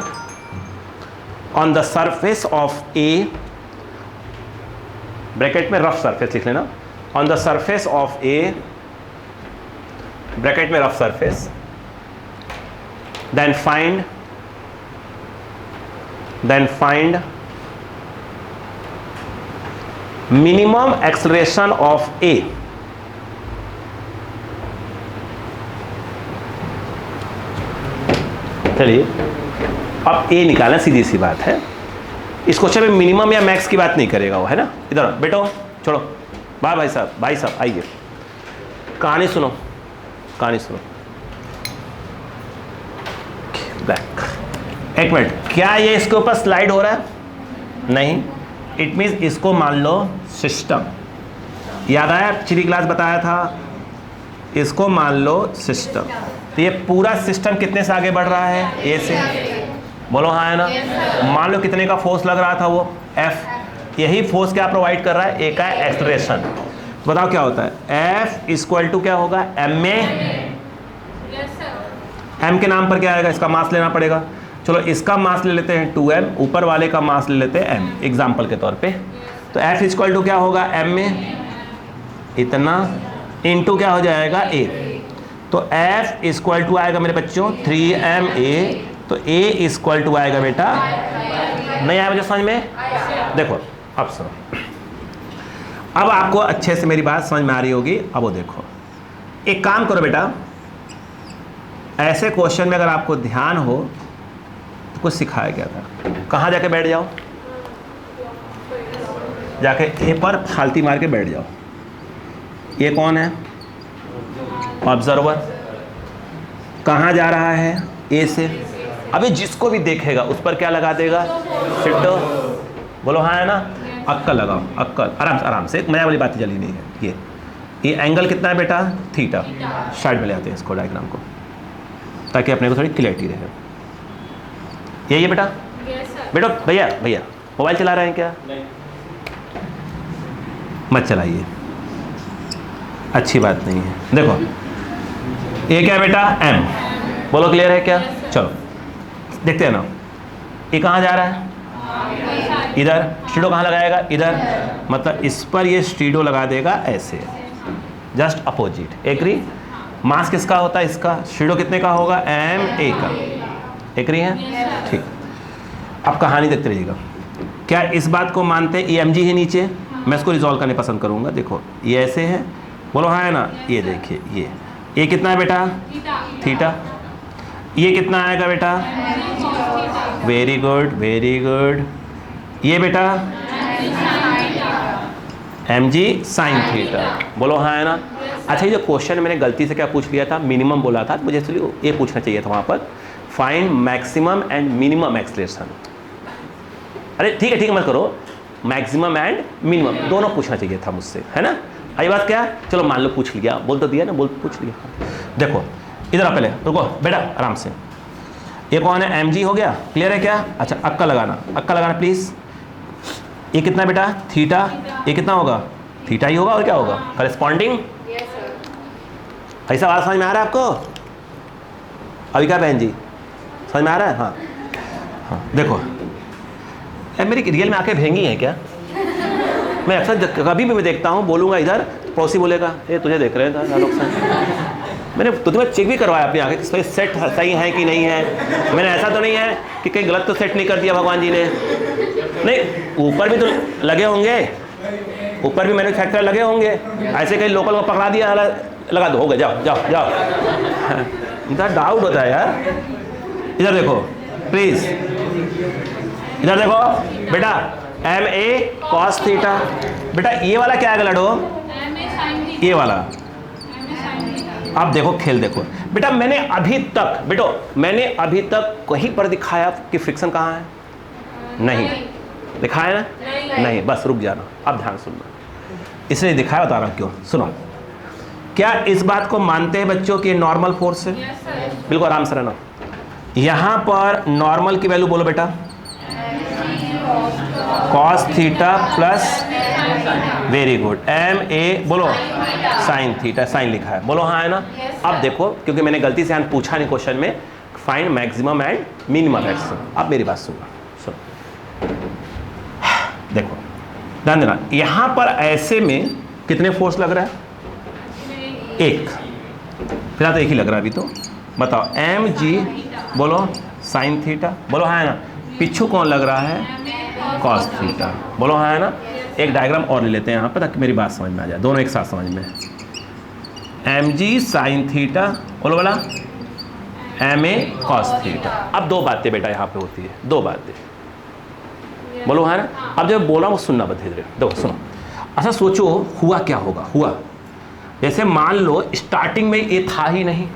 on the surface of A, bracket में रफ सरफेस लिख लेना, on the surface of A, bracket में rough surface, then find minimum acceleration of A. चलिए अब A निकालना, सीधी सी बात है। इस क्वेश्चन में मिनिमम या मैक्स की बात नहीं करेगा वो, है ना। इधर बेटो छोड़ो, वाह भाई साहब आइए, कहानी सुनो, कहानी सुनो। बैक, एक मिनट, क्या ये इसके ऊपर स्लाइड हो रहा है? नहीं, इट मीन्स इसको मान लो सिस्टम। याद आया, पिछली क्लास बताया था, इसको मान लो सिस्टम। तो ये पूरा सिस्टम कितने से आगे बढ़ रहा है? ए से। बोलो हाँ है ना? मान लो कितने का फोर्स लग रहा था वो? F। यही फोर्स क्या प्रोवाइड कर रहा है? ए का एक्सलेरेशन। बताओ क्या होता है? F इक्वल टू क्या होगा? M में, M के नाम पर क्या आएगा? इसका मास लेना पड़ेगा। चलो इसका मास ले लेते हैं 2m, ऊपर वाले का मास ले लेते हैं m, एग्जाम्पल के तौर पे। तो F इक्वल टू क्या होगा? m में इतना इंटू क्या हो जाएगा? a। तो F इक्वल टू आएगा मेरे बच्चों 3ma। तो a इक्वल टू आएगा बेटा, नहीं आया मुझे समझ में? देखो अब सुनो, अब आपको अच्छे से मेरी बात समझ में आ रही होगी। अब वो देखो, एक काम करो बेटा, ऐसे क्वेश्चन में अगर आपको ध्यान हो तो कुछ सिखाया गया था। कहाँ जाके बैठ जाओ? जाके ए पर फालती मार के बैठ जाओ। ये कौन है? ऑब्जर्वर। कहाँ जा रहा है? ए से। अभी जिसको भी देखेगा उस पर क्या लगा देगा? सिट्टो। बोलो हाँ है ना? अक्कल लगाओ, अक्कल, आराम से, आराम से, मजा वाली बात जल्दी नहीं है। ये एंगल कितना है बेटा? थीटा। साइड में ले आते हैं इसको, डायग्राम को, ताकि अपने को थोड़ी क्लियरिटी रहे। यही है बेटा? बेटा भैया मोबाइल चला रहे हैं क्या? मत चलाइए, अच्छी बात नहीं है। देखो ये क्या है बेटा? M। बोलो क्लियर है क्या? चलो देखते हैं ना, ये कहाँ जा रहा है? इधर। स्टीडो कहाँ लगाएगा? इधर। मतलब इस पर ये स्टीडो लगा देगा ऐसे, जस्ट अपोजिट। एग्री? मास किसका होता है? इसका। स्टीडो कितने का होगा? ma का। एग्री है? ठीक। अब कहानी देखते रहिएगा। क्या इस बात को मानते हैं EMG है नीचे? मैं इसको रिजॉल्व करने पसंद करूंगा। देखो ये ऐसे है, बोलो हाँ है ना? ये देखिए, ये कितना है बेटा? थीटा। ये कितना आएगा बेटा? Very good, very good. ये बेटा mg साइन थीटा। बोलो हाँ है ना? अच्छा, ये जो क्वेश्चन मैंने गलती से क्या पूछ लिया था? मिनिमम बोला था, मुझे इसलिए ये पूछना चाहिए था वहाँ पर, find maximum and minimum acceleration. अरे ठीक है मत करो, मैक्सिमम एंड मिनिमम दोनों पूछना चाहिए था मुझसे, है ना? आई बात क्या? चलो मान लो पूछ लिया, बोल तो दिया ना, बोल पूछ लिया। देखो इधर आ, पहले रुको बेटा, आराम से। ये कौन है? mg हो गया, क्लियर है क्या? अच्छा अक्कल लगाना प्लीज। ये कितना बेटा? थीटा। ये कितना होगा? थीटा ही होगा, और क्या होगा? करेस्पॉन्डिंग। ऐसा बात समझ में आ रहा है आपको? अभी क्या बहन जी समझ में आ रहा है? हाँ देखो, मेरी रियल में आंखें भेंगी हैं क्या? मैं अक्सर कभी भी मैं देखता हूँ, बोलूँगा इधर, पड़ोसी बोलेगा ये तुझे देख रहे हैं लोग। मैंने तुम्हें चेक भी करवाया अपनी आंखें, सेट सही है कि नहीं है। मैंने ऐसा तो नहीं है कि कहीं गलत तो सेट नहीं कर दिया भगवान जी ने। नहीं, ऊपर भी तो लगे होंगे, ऊपर भी मैन्युफैक्चरर लगे होंगे। ऐसे कहीं लोकल को पकड़ा दिया, लगा दो, हो गया, जाओ। इतना डाउट होता है यार। इधर देखो प्लीज, इधर देखो बेटा, ma cos थीटा। बेटा ये वाला क्या है लड़ो? ये वाला। अब देखो खेल देखो बेटा, मैंने अभी तक कहीं पर दिखाया कि फ्रिक्शन कहाँ है? नहीं दिखाया ना? नहीं, बस रुक जाना, अब ध्यान सुनना, इसलिए दिखाया, बता रहा हूँ क्यों। सुनो, क्या इस बात को मानते हैं बच्चों कि नॉर्मल फोर्स है? बिल्कुल आराम से रहना। यहाँ पर नॉर्मल की वैल्यू बोलो बेटा, cos theta plus, very good, ma बोलो साइन थीटा, साइन लिखा है, बोलो हाँ है ना? अब देखो, क्योंकि मैंने गलती से पूछा नहीं क्वेश्चन में, find maximum and minimum acceleration. अब मेरी बात सुनो, देखो ध्यान देना, यहाँ पर ऐसे में कितने फोर्स लग रहा है? एक। फिलहाल तो एक ही लग रहा है अभी तो। बताओ mg बोलो साइन थीटा, बोलो हाँ है ना? पिछू कौन लग रहा है? कॉस थीटा, बोलो हाँ है ना? एक डायग्राम और ले लेते हैं यहाँ पर, ताकि मेरी बात समझ में आ जाए, दोनों एक साथ समझ में। mg साइन थीटा, बोलो बोला ma कॉस थीटा। अब दो बातें बेटा यहाँ पे होती है, दो बातें, बोलो है ना? अब जब बोला वो सुनना बता, देखो सुनो, अच्छा सोचो हुआ क्या होगा। हुआ जैसे मान लो स्टार्टिंग में ये था ही नहीं,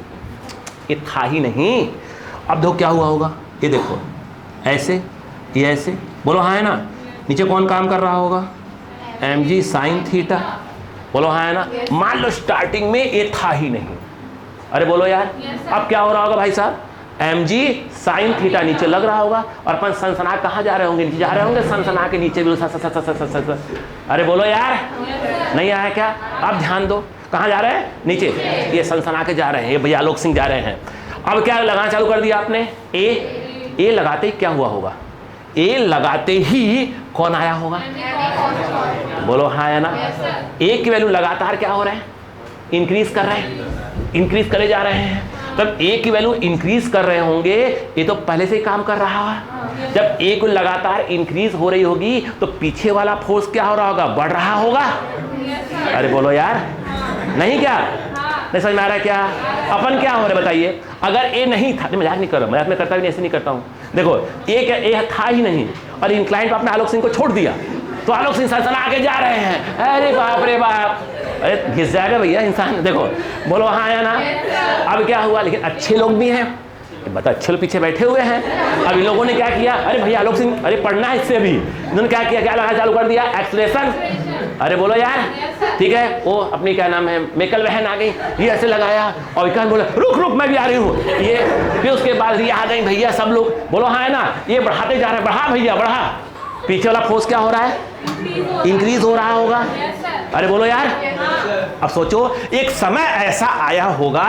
ये था ही नहीं। अब देखो क्या हुआ होगा, ये देखो ऐसे, ये ऐसे, बोलो हाँ है ना। नीचे कौन काम कर रहा होगा, mg साइन थीटा, बोलो हाँ है ना। मान लो स्टार्टिंग में ये था ही नहीं, अरे बोलो यार अब क्या हो रहा होगा भाई साहब, mg साइन थीटा नीचे लग रहा होगा और अपन सनसना कहाँ जा रहे होंगे, नीचे जा रहे होंगे, सनसना के नीचे भी। अरे बोलो यार नहीं आया क्या, अब ध्यान दो कहाँ जा रहे हैं, नीचे, ये सनसना के जा रहे हैं, ये भैया आलोक सिंह जा रहे हैं। अब क्या लगाना चालू कर दिया आपने, ए लगाते ही क्या हुआ होगा, ए लगाते ही कौन आया होगा, बोलो हाँ या ना। ए की वैल्यू लगातार क्या हो रहे हैं, इंक्रीज कर रहे हैं, इंक्रीज करे जा रहे हैं। तब ए की वैल्यू इंक्रीज कर रहे होंगे, ये तो पहले से ही काम कर रहा है। जब ए को लगातार इंक्रीज हो रही होगी तो पीछे वाला फोर्स क्या हो रहा होगा, बढ़ रहा होगा। अरे बोलो यार नहीं, क्या नहीं समझ में आ रहा है क्या, अपन क्या हो रहा है बताइए। अगर ए नहीं था, मजाक नहीं कर रहा, मजाक में करता भी नहीं, ऐसे नहीं करता हूँ। देखो ए था ही नहीं और इंक्लाइन पे आपने आलोक सिंह को छोड़ दिया, तो आलोक सिंह सनसना आगे जा रहे हैं। अरे बाप रे बाप, अरे घिस जाएगा भैया इंसान। देखो बोलो हाँ या ना। अब क्या हुआ, लेकिन अच्छे लोग भी हैं, बता अच्छे लोग पीछे बैठे हुए हैं। अब इन लोगों ने क्या किया, अरे भैया आलोक सिंह, अरे पढ़ना है इससे भी, इन्होंने क्या किया, क्या लगाना चालू कर दिया, एक्सलेशन। अरे बोलो यार ठीक है, वो अपनी क्या नाम है मेकल बहन आ गई, ये ऐसे लगाया और विकास बोला रुक रुक मैं भी आ रही हूँ, ये फिर उसके बाद ये आ गई भैया सब लोग, बोलो हाँ है ना। ये बढ़ाते जा रहे हैं, बढ़ा भैया बढ़ा, पीछे वाला फोर्स क्या हो रहा है, इंक्रीज हो रहा होगा। अरे बोलो यार, अब सोचो एक समय ऐसा आया होगा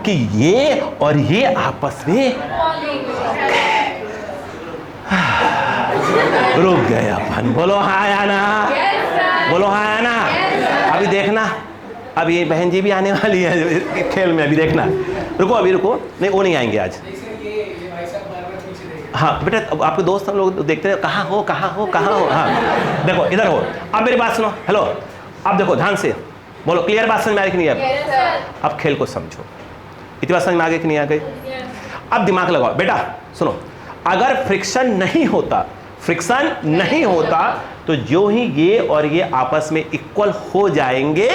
कि ये और ये आपस में रुक गए अपन, बोलो हाँ या ना, बोलो हाँ या ना। अभी देखना, अब ये बहन जी भी आने वाली है खेल में, अभी देखना, रुको अभी रुको, नहीं वो नहीं आएंगे आज। हाँ बेटा आपके दोस्त हम लोग देखते हैं, कहाँ हो कहाँ हो कहाँ हो, हाँ देखो इधर हो। अब मेरी बात सुनो, हेलो, अब देखो ध्यान से बोलो, क्लियर बात समझ में आ रही कि नहीं है। अब खेल को समझो, इतनी बात समझ में आ गई कि नहीं आ गई। अब दिमाग लगाओ बेटा, सुनो, अगर फ्रिक्शन नहीं होता, फ्रिक्शन नहीं होता तो जो ही ये और ये आपस में इक्वल हो जाएंगे,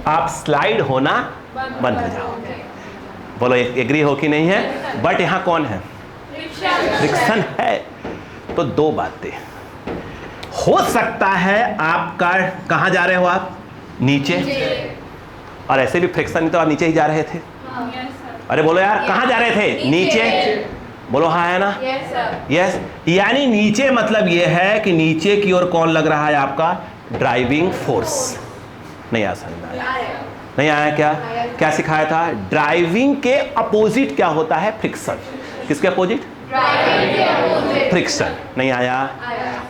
आप स्लाइड होना बंद हो जाओगे। बोलो एग्री हो कि नहीं है। बट यहां कौन है, फ्रिक्शन है। तो दो बातें हो सकता है, आपका कहां जा रहे हो आप, नीचे, और ऐसे भी फ्रिक्शन नहीं तो आप नीचे ही जा रहे थे। अरे बोलो यार कहां जा रहे थे, नीचे, बोलो हाँ है ना, यस। यानी नीचे मतलब ये है कि नीचे की ओर कौन लग रहा है, आपका ड्राइविंग फोर्स। नहीं आ समझ में आया, नहीं आया क्या, क्या सिखाया था, ड्राइविंग के अपोजिट क्या होता है, फ्रिक्शन। किसके अपोजिट, फ्रिक्शन। नहीं आया।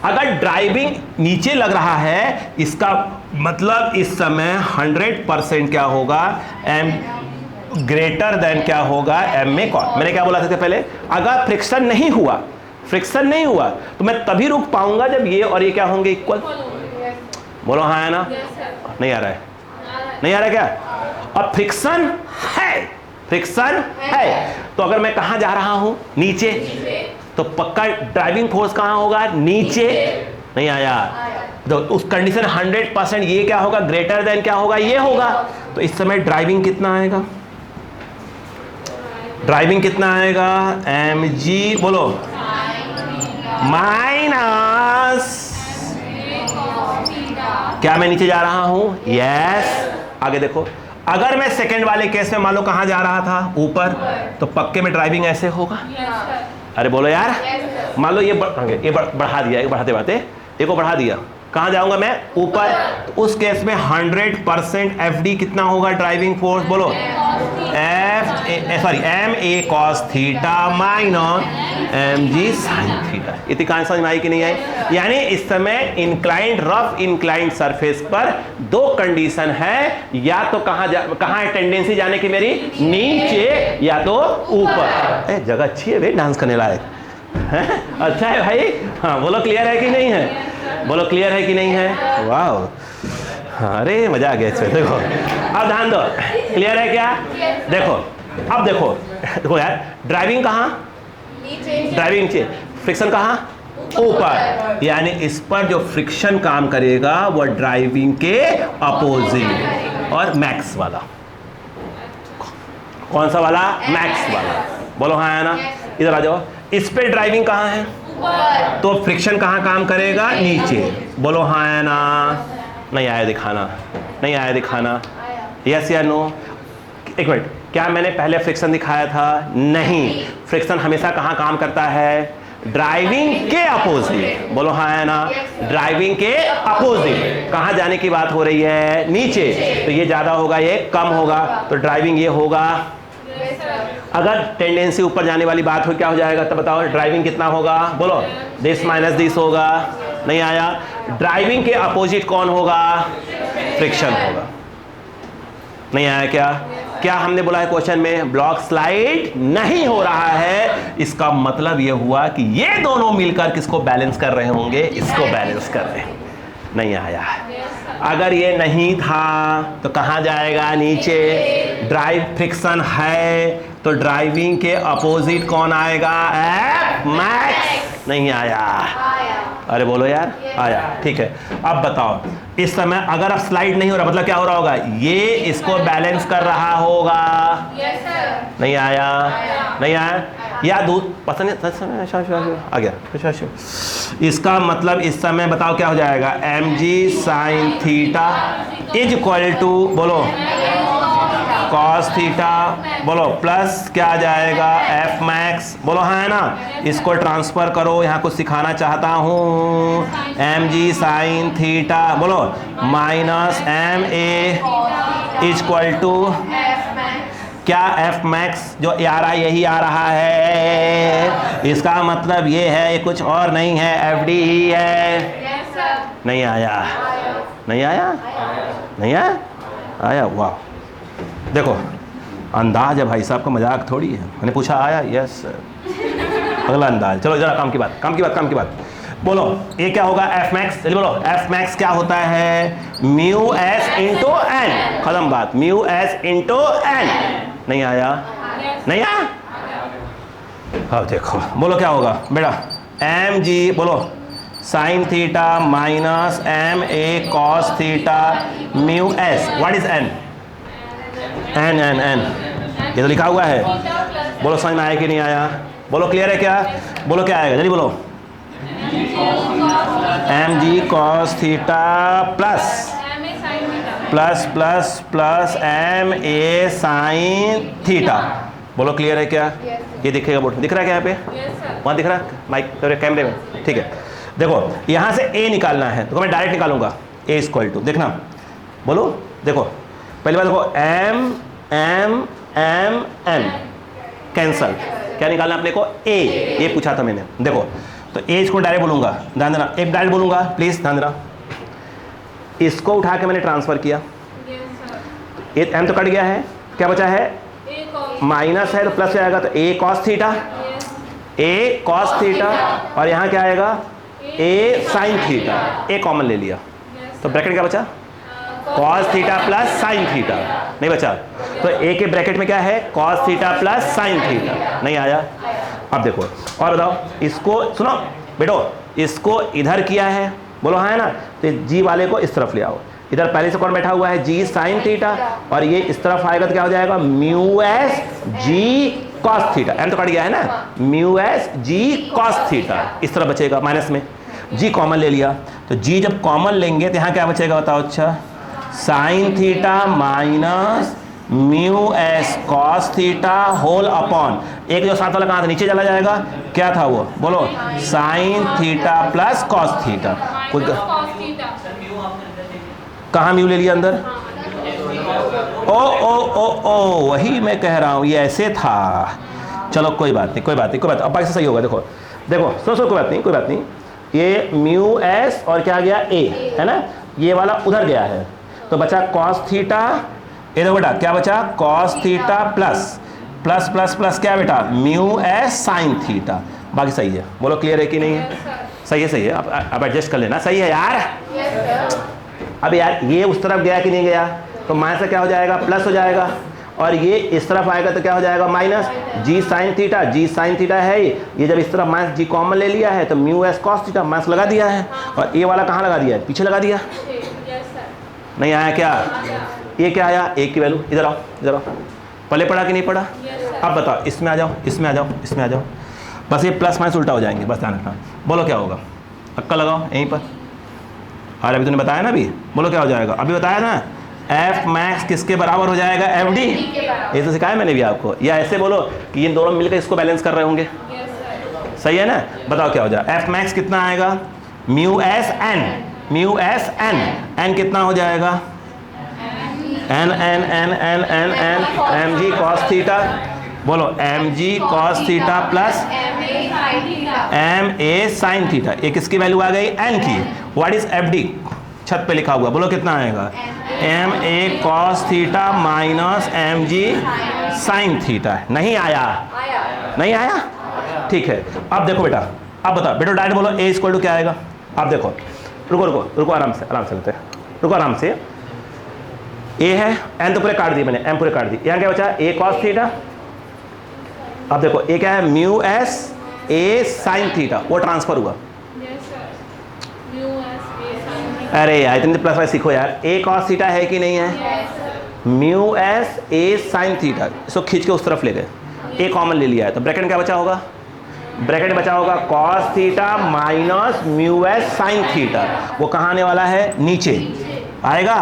अगर ड्राइविंग नीचे लग रहा है, इसका मतलब इस समय 100% क्या होगा, एम ग्रेटर देन क्या होगा, एम में कौन। मैंने क्या बोला था पहले, अगर फ्रिक्शन नहीं हुआ, फ्रिक्शन नहीं हुआ तो मैं तभी रुक पाऊंगा जब ये और ये क्या होंगे, इक्वल। बोलो हाँ है ना, नहीं आ रहा है, नहीं आ रहा क्या। अब फ्रिक्शन है, फ्रिक्शन है, तो अगर मैं कहां जा रहा हूं, नीचे, तो पक्का ड्राइविंग फोर्स कहां होगा, नीचे। नहीं आया, तो उस कंडीशन 100% ये क्या होगा, ग्रेटर देन क्या होगा, ये होगा। तो इस समय ड्राइविंग कितना आएगा, ड्राइविंग कितना आएगा, mg बोलो माइनस, क्या मैं नीचे जा रहा हूं, यस। आगे देखो, अगर मैं सेकंड वाले केस में मान लो कहां जा रहा था, ऊपर, तो पक्के में ड्राइविंग ऐसे होगा। अरे बोलो यार, मान लो ये बढ़ा दिया, एक बढ़ाते बढ़ाते एक को बढ़ा दिया, कहां जाऊंगा मैं, ऊपर। तो उस केस में 100% FD कितना होगा, ड्राइविंग फोर्स, बोलो M A cos theta minus mg sine theta. इतनी कहानी समझ में आई कि नहीं आई। यानी इस समय इंक्लाइंड, रफ इंक्लाइंड सरफेस पर दो कंडीशन है, या तो कहां है टेंडेंसी जाने की मेरी, नीचे या तो ऊपर। जगह अच्छी है भाई, डांस करने लायक है, अच्छा है भाई। हाँ बोलो क्लियर है कि नहीं है, बोलो क्लियर है कि नहीं है, वाह, अरे मजा आ गया इसमें। देखो अब ध्यान दो, क्लियर है क्या, देखो अब देखो यार, ड्राइविंग कहाँ, ड्राइविंग नीचे, फ्रिक्शन कहाँ, ऊपर, यानी इस पर जो फ्रिक्शन काम करेगा वो ड्राइविंग के अपोजिट। और मैक्स वाला कौन सा वाला? मैक्स वाला। बोलो हाँ है ना? इधर आ जाओ। इस पे ड्राइविंग कहाँ है? तो फ्रिक्शन कहाँ काम करेगा? नीचे। बोलो हाँ है ना? नहीं आया दिखाना, नहीं आया दिखाना। यस या नो? एक मिनट, क्या मैंने पहले फ्रिक्शन दिखाया था? नहीं। फ्रिक्शन हमेशा कहाँ काम करता है? ड्राइविंग के अपोजिट। बोलो हाँ है ना? ड्राइविंग के अपोजिट। कहाँ जाने की बात हो रही है? नीचे। तो ये ज्यादा होगा, ये कम होगा, तो ड्राइविंग ये होगा। अगर टेंडेंसी ऊपर जाने वाली बात हो, क्या हो जाएगा? तब बताओ ड्राइविंग कितना होगा? बोलो दिस माइनस दिस होगा। नहीं आया? ड्राइविंग के अपोजिट कौन होगा? फ्रिक्शन होगा। नहीं आया क्या? क्या हमने बोला है क्वेश्चन में? ब्लॉक स्लाइड नहीं हो रहा है, इसका मतलब यह हुआ कि ये दोनों मिलकर किसको बैलेंस कर रहे होंगे? इसको बैलेंस कर रहे हैं। नहीं आया? अगर ये नहीं था तो कहाँ जाएगा? नीचे। ड्राइव फ्रिक्शन है तो ड्राइविंग के अपोजिट कौन आएगा? F max. नहीं आया? अरे बोलो यार, आया। ठीक है, अब बताओ इस समय अगर अब स्लाइड नहीं हो रहा, मतलब क्या हो रहा होगा? ये इसको बैलेंस कर रहा होगा। नहीं आया? नहीं आया? या दूध पसंद आ गया। इसका मतलब इस समय बताओ क्या हो जाएगा? mg sin theta is equal to, बोलो cos थीटा, बोलो प्लस क्या आ जाएगा? f max. बोलो हाँ है ना? इसको ट्रांसफर करो, यहाँ कुछ सिखाना चाहता हूँ। mg sin थीटा, बोलो minus ma is equal to क्या? f मैक्स जो आ रहा है यही आ रहा है। इसका मतलब ये है, ये कुछ और नहीं है, fd ही है। नहीं आया? नहीं आया? नहीं आया? आया? वाह, देखो अंदाज है भाई साहब का, मजाक थोड़ी है। मैंने पूछा आया? यस। अगला अंदाज। चलो जरा काम की बात। बोलो ये क्या होगा? F max. चलिए बोलो एफ मैक्स क्या होता है? Mu S into N. खत्म बात। Mu S into N. नहीं आया? नहीं आया? अब देखो, बोलो क्या होगा बेटा? एम जी, बोलो sine theta minus M A cos theta mu S. What is N? N ये तो लिखा हुआ है। बोलो समझ में आया कि नहीं आया? बोलो क्लियर है क्या? बोलो क्या आएगा? जल्दी बोलो। M G cos theta plus plus M A sine theta. बोलो क्लियर है क्या? ये दिखेगा बोर्ड, दिख रहा है क्या? यहाँ पे वहाँ दिख रहा है माइक तेरे कैमरे में? ठीक है, देखो यहाँ से ए निकालना है तो मैं डायरेक्ट निकालूंगा। ए इक्वल टू, देखना, बोलो देखो पहली बार देखो M M M M cancel. क्या निकालना अपने को? ए। ये पूछा था मैंने। देखो तो ए इसको डायरेक्ट बोलूंगा, ध्यान देना, एक डायरेक्ट बोलूंगा प्लीज ध्यान देना। इसको उठा के मैंने ट्रांसफर किया, एम तो कट गया है, क्या बचा है? माइनस है तो प्लस हो जाएगा, तो ए कॉस थीटा, ए कॉस थीटा, और यहाँ क्या आएगा? ए साइन थीटा। ए कॉमन ले लिया तो ब्रैकेट क्या बचा? Cos theta plus sign theta. नहीं बचा तो ए के ब्रैकेट में क्या है? Cos theta plus sign theta. नहीं आया? अब देखो और बताओ, इसको सुनो बेटो, इसको इधर किया है, बोलो हाँ है ना? तो जी वाले को इस तरफ ले आओ। इधर पहले से कौन बैठा हुआ है? जी साइन थीटा, और ये इस तरफ आएगा तो क्या हो जाएगा? Mu S G cos theta. M तो कट गया है ना, mu S G cos theta इस तरफ बचेगा माइनस में। जी कॉमन ले लिया तो जी जब कॉमन लेंगे तो यहाँ क्या बचेगा बताओ? अच्छा sine theta minus mu S cos theta whole upon, एक जो साथ वाला कहाँ था? नीचे चला जाएगा, क्या था वो? बोलो sine theta plus cos theta. कहाँ म्यू ले लिया अंदर? ओ ओ ओ ओ वही मैं कह रहा हूँ, ये ऐसे था। चलो कोई बात नहीं, कोई बात नहीं, कोई बात, अब बाकी से सही होगा। देखो देखो सोचो, कोई बात नहीं, कोई बात नहीं। ये म्यू एस और क्या गया? ए है ना, ये वाला उधर गया है तो बचा कॉस थीटा। ये देखो बेटा क्या बचा? Cos theta plus plus plus plus क्या बेटा? Mu S sine theta. बाकी सही है, बोलो क्लियर है कि नहीं है? सही है, सही है। अब एडजस्ट कर लेना, सही है यार। अब यार ये उस तरफ गया कि नहीं गया? तो माइनस से क्या हो जाएगा? प्लस हो जाएगा, और ये इस तरफ आएगा तो क्या हो जाएगा माइनस जी साइन थीटा। जी साइन थीटा है ये जब इस तरफ माइनस जी कॉमन ले लिया है तो mu S cos theta minus लगा दिया है, और ये वाला कहाँ लगा दिया है, पीछे लगा दिया। नहीं आया क्या, ये क्या आया, ए की वैल्यू, इधर आओ इधर आओ, पहले पढ़ा कि नहीं पढ़ा। अब बताओ इसमें आ जाओ, इसमें आ जाओ, इसमें आ जाओ, बस ये प्लस माइनस उल्टा हो जाएंगे, बस ध्यान रखना। बोलो क्या होगा, अक्का लगाओ यहीं पर। और अभी तूने बताया ना, अभी बोलो क्या हो जाएगा, अभी बताया ना एफ मैक्स किसके बराबर हो जाएगा, एफ डी। ये तो सिखाया मैंने भी आपको, या ऐसे बोलो कि ये दोनों मिलकर इसको बैलेंस कर रहे होंगे, सही है ना। बताओ क्या हो जाएगा, एफ मैक्स कितना आएगा, mu s N, mu s N, N कितना हो जाएगा, N N N N N N m जी कॉस थीटा। बोलो M G cos theta plus M A sine theta. ये किसकी वैल्यू आ गई, एन की। व्हाट इज एफ डी, छत पे लिखा हुआ, बोलो कितना आएगा, M A cos theta minus M G sine theta. नहीं आया, नहीं आया, ठीक है। अब देखो बेटा, अब बताओ बेटा डायरेक्ट बोलो ए इक्वल टू क्या आएगा। अब देखो, रुको रुको रुको, आराम से लेते हैं, रुको आराम से। ए है, एन तो पूरे काट दिए मैंने, एम पूरे काट दिए, यहाँ क्या बचा, ए कॉस थीटा। अब देखो ए क्या है, mu S A sine theta, वो ट्रांसफर हुआ। अरे यार इतने प्लस वाइज सीखो यार, ए कॉस थीटा है कि नहीं है, mu S A sine theta, इसको खींच के उस तरफ ले गए, ए कॉमन ले लिया है तो ब्रैकेट में क्या बचा होगा, ब्रैकेट बचा होगा cos theta minus mu S sine theta. वो कहाँ आने वाला है, नीचे आएगा।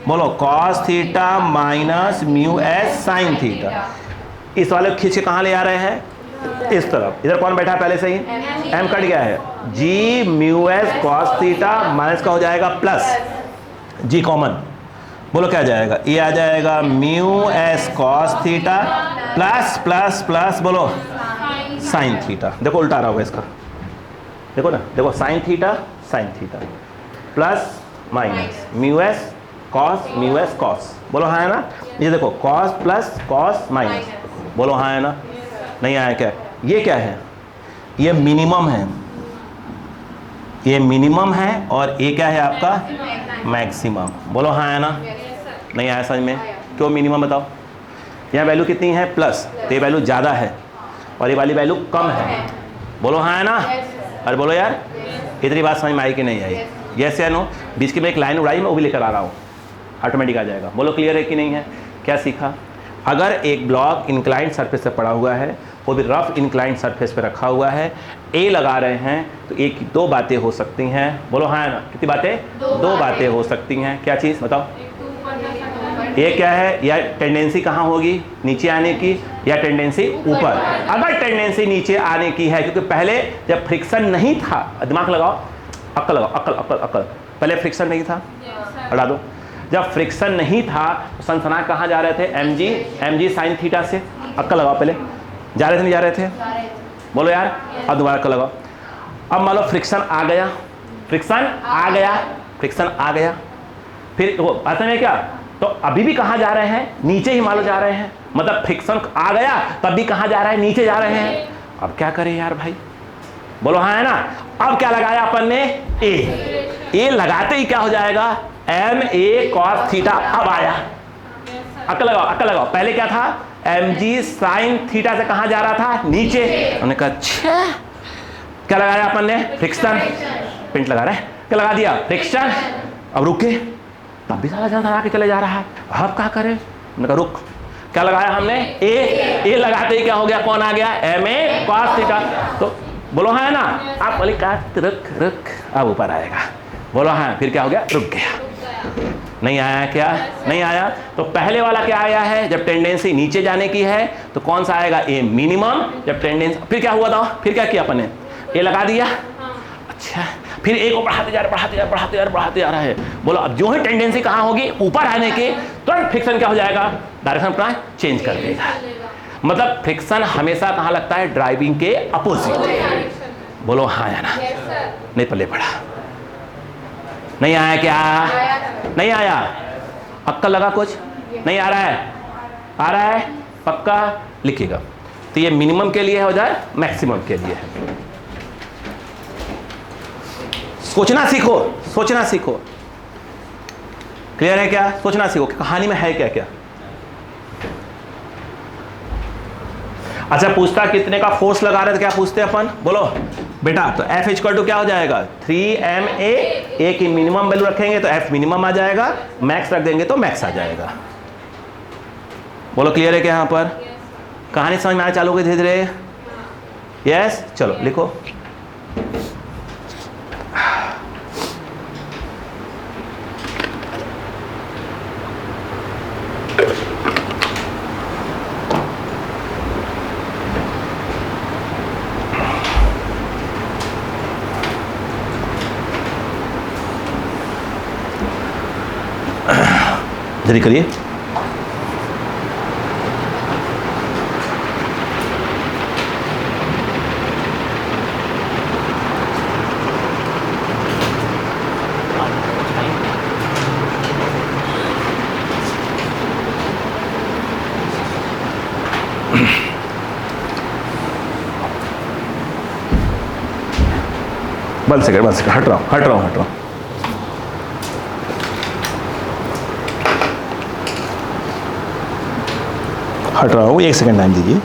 बोलो cos theta minus mu S sine theta. इस वाले को खींच के कहाँ ले आ रहे हैं, इस तरफ। इधर कौन बैठा है पहले से ही, एम कट गया है, g mu S cos theta minus का हो जाएगा प्लस जी कॉमन। बोलो क्या जाएगा, ये आ जाएगा mu S cos theta plus plus plus बोलो साइन थीटा। देखो उल्टा रहा होगा इसका, देखो ना, देखो sine theta plus minus mu S cos, mu S cos. बोलो हाँ है ना। ये देखो कॉस प्लस कॉस माइनस, बोलो हाँ है ना। नहीं आया क्या, ये क्या है, ये मिनिमम है, ये मिनिमम है, और ये क्या है आपका मैक्सिमम। बोलो हाँ है ना। नहीं आया समझ में, क्यों मिनिमम बताओ, यहाँ वैल्यू कितनी है प्लस, तो ये वैल्यू ज़्यादा है और ये वाली वैल्यू कम है। बोलो हाँ है ना। अरे बोलो यार, इतनी बात समझ में आई कि नहीं आई, यस या नो। बीच की में एक लाइन उड़ाई, मैं वो भी लेकर आ रहा हूँ, ऑटोमेटिक आ जाएगा। बोलो क्लियर है कि नहीं है। क्या सीखा, अगर एक ब्लॉक इंक्लाइंड सरफेस पे पड़ा हुआ है, वो भी रफ इंक्लाइंड सरफेस पे रखा हुआ है, ए लगा रहे हैं, तो एक दो बातें हो सकती हैं। बोलो हाँ ना, कितनी बातें, दो बातें हो सकती हैं। क्या चीज़ बताओ, ये क्या है, या टेंडेंसी कहाँ होगी, नीचे आने की, या टेंडेंसी ऊपर। अगर टेंडेंसी नीचे आने की है, क्योंकि पहले जब फ्रिक्शन नहीं था, दिमाग लगाओ, अक्ल लगाओ, अक्ल अक्ल अक्ल, पहले फ्रिक्शन नहीं था, हटा दो। जब फ्रिक्शन नहीं था तो सनसना कहाँ जा रहे थे, एम जी साइन थीटा से। अक्ल लगाओ, पहले जा रहे थे नहीं जा रहे थे, बोलो यार। अब दोबारा अक्ल लगाओ। अब मान लो फ्रिक्शन आ गया, फ्रिक्शन आ गया, फ्रिक्शन आ गया, फिर वो अर्थ में क्या, तो अभी भी कहाँ जा रहे हैं, नीचे ही मान लो जा रहे हैं। मतलब फ्रिक्शन आ गया तब भी कहाँ जा रहा है, नीचे जा रहे हैं। अब क्या करें यार भाई, बोलो हाँ है ना। अब क्या लगाया अपन ने, ए लगाते ही क्या हो जाएगा, एम ए कॉस थीटा। अब आया, अक्ल लगाओ, अक्ल लगाओ। पहले क्या था, एम जी साइन थीटा से कहाँ जा रहा था, नीचे। उन्होंने कहा अच्छा, क्या लगाया अपन ने, फ्रिक्शन, पिंट लगा रहे, क्या लगा दिया, फ्रिक्शन। अब रुके, तब भी सारा जन आके चले जा रहा है, अब क्या करें। उन्होंने कहा रुक, क्या लगाया हमने, ए लगाते ही क्या हो गया, कौन आ गया, एम ए कॉस थीटा। तो बोलो हाँ है ना। आप बोले का रुक रुक, अब ऊपर आएगा। बोलो हाँ, फिर क्या हो गया, रुक गया। नहीं आया क्या, नहीं आया। तो पहले वाला क्या आया है, जब टेंडेंसी नीचे जाने की है तो कौन सा आएगा, ए मिनिमम। जब टेंडेंसी, फिर क्या हुआ था, फिर क्या किया अपन ने, ए लगा दिया। अच्छा, फिर ए को बढ़ाते जा रहा है। बोलो अब जो है टेंडेंसी कहाँ होगी, ऊपर आने के, तुरंत फ्रिक्शन क्या हो जाएगा, डायरेक्शन अपना चेंज कर देगा। मतलब फ्रिक्शन हमेशा कहाँ लगता है, ड्राइविंग के अपोजिट। बोलो हाँ या ना। नहीं पल्ले पड़ा, नहीं आया क्या, नहीं आया। अक्ल लगा कुछ, नहीं आ रहा है, आ रहा है पक्का, लिखिएगा। तो ये मिनिमम के लिए हो जाए, मैक्सिमम के लिए है। सोचना सीखो, सोचना सीखो। क्लियर है क्या, सोचना सीखो, कहानी में है क्या क्या। अच्छा पूछता कितने का फोर्स लगा रहे थे, क्या पूछते अपन, बोलो बेटा। तो F इक्वल टू क्या हो जाएगा 3ma, ए की मिनिमम वैल्यू रखेंगे तो F मिनिमम आ जाएगा, मैक्स रख देंगे तो मैक्स आ जाएगा। बोलो क्लियर है क्या यहाँ पर? कहानी समझ में आना चालू हो गई धीरे धीरे? यस, चलो लिखो। जल्दी करिए। वन सेकंड हट रहा हूँ। हट रहा हूँ, एक सेकंड टाइम दीजिए।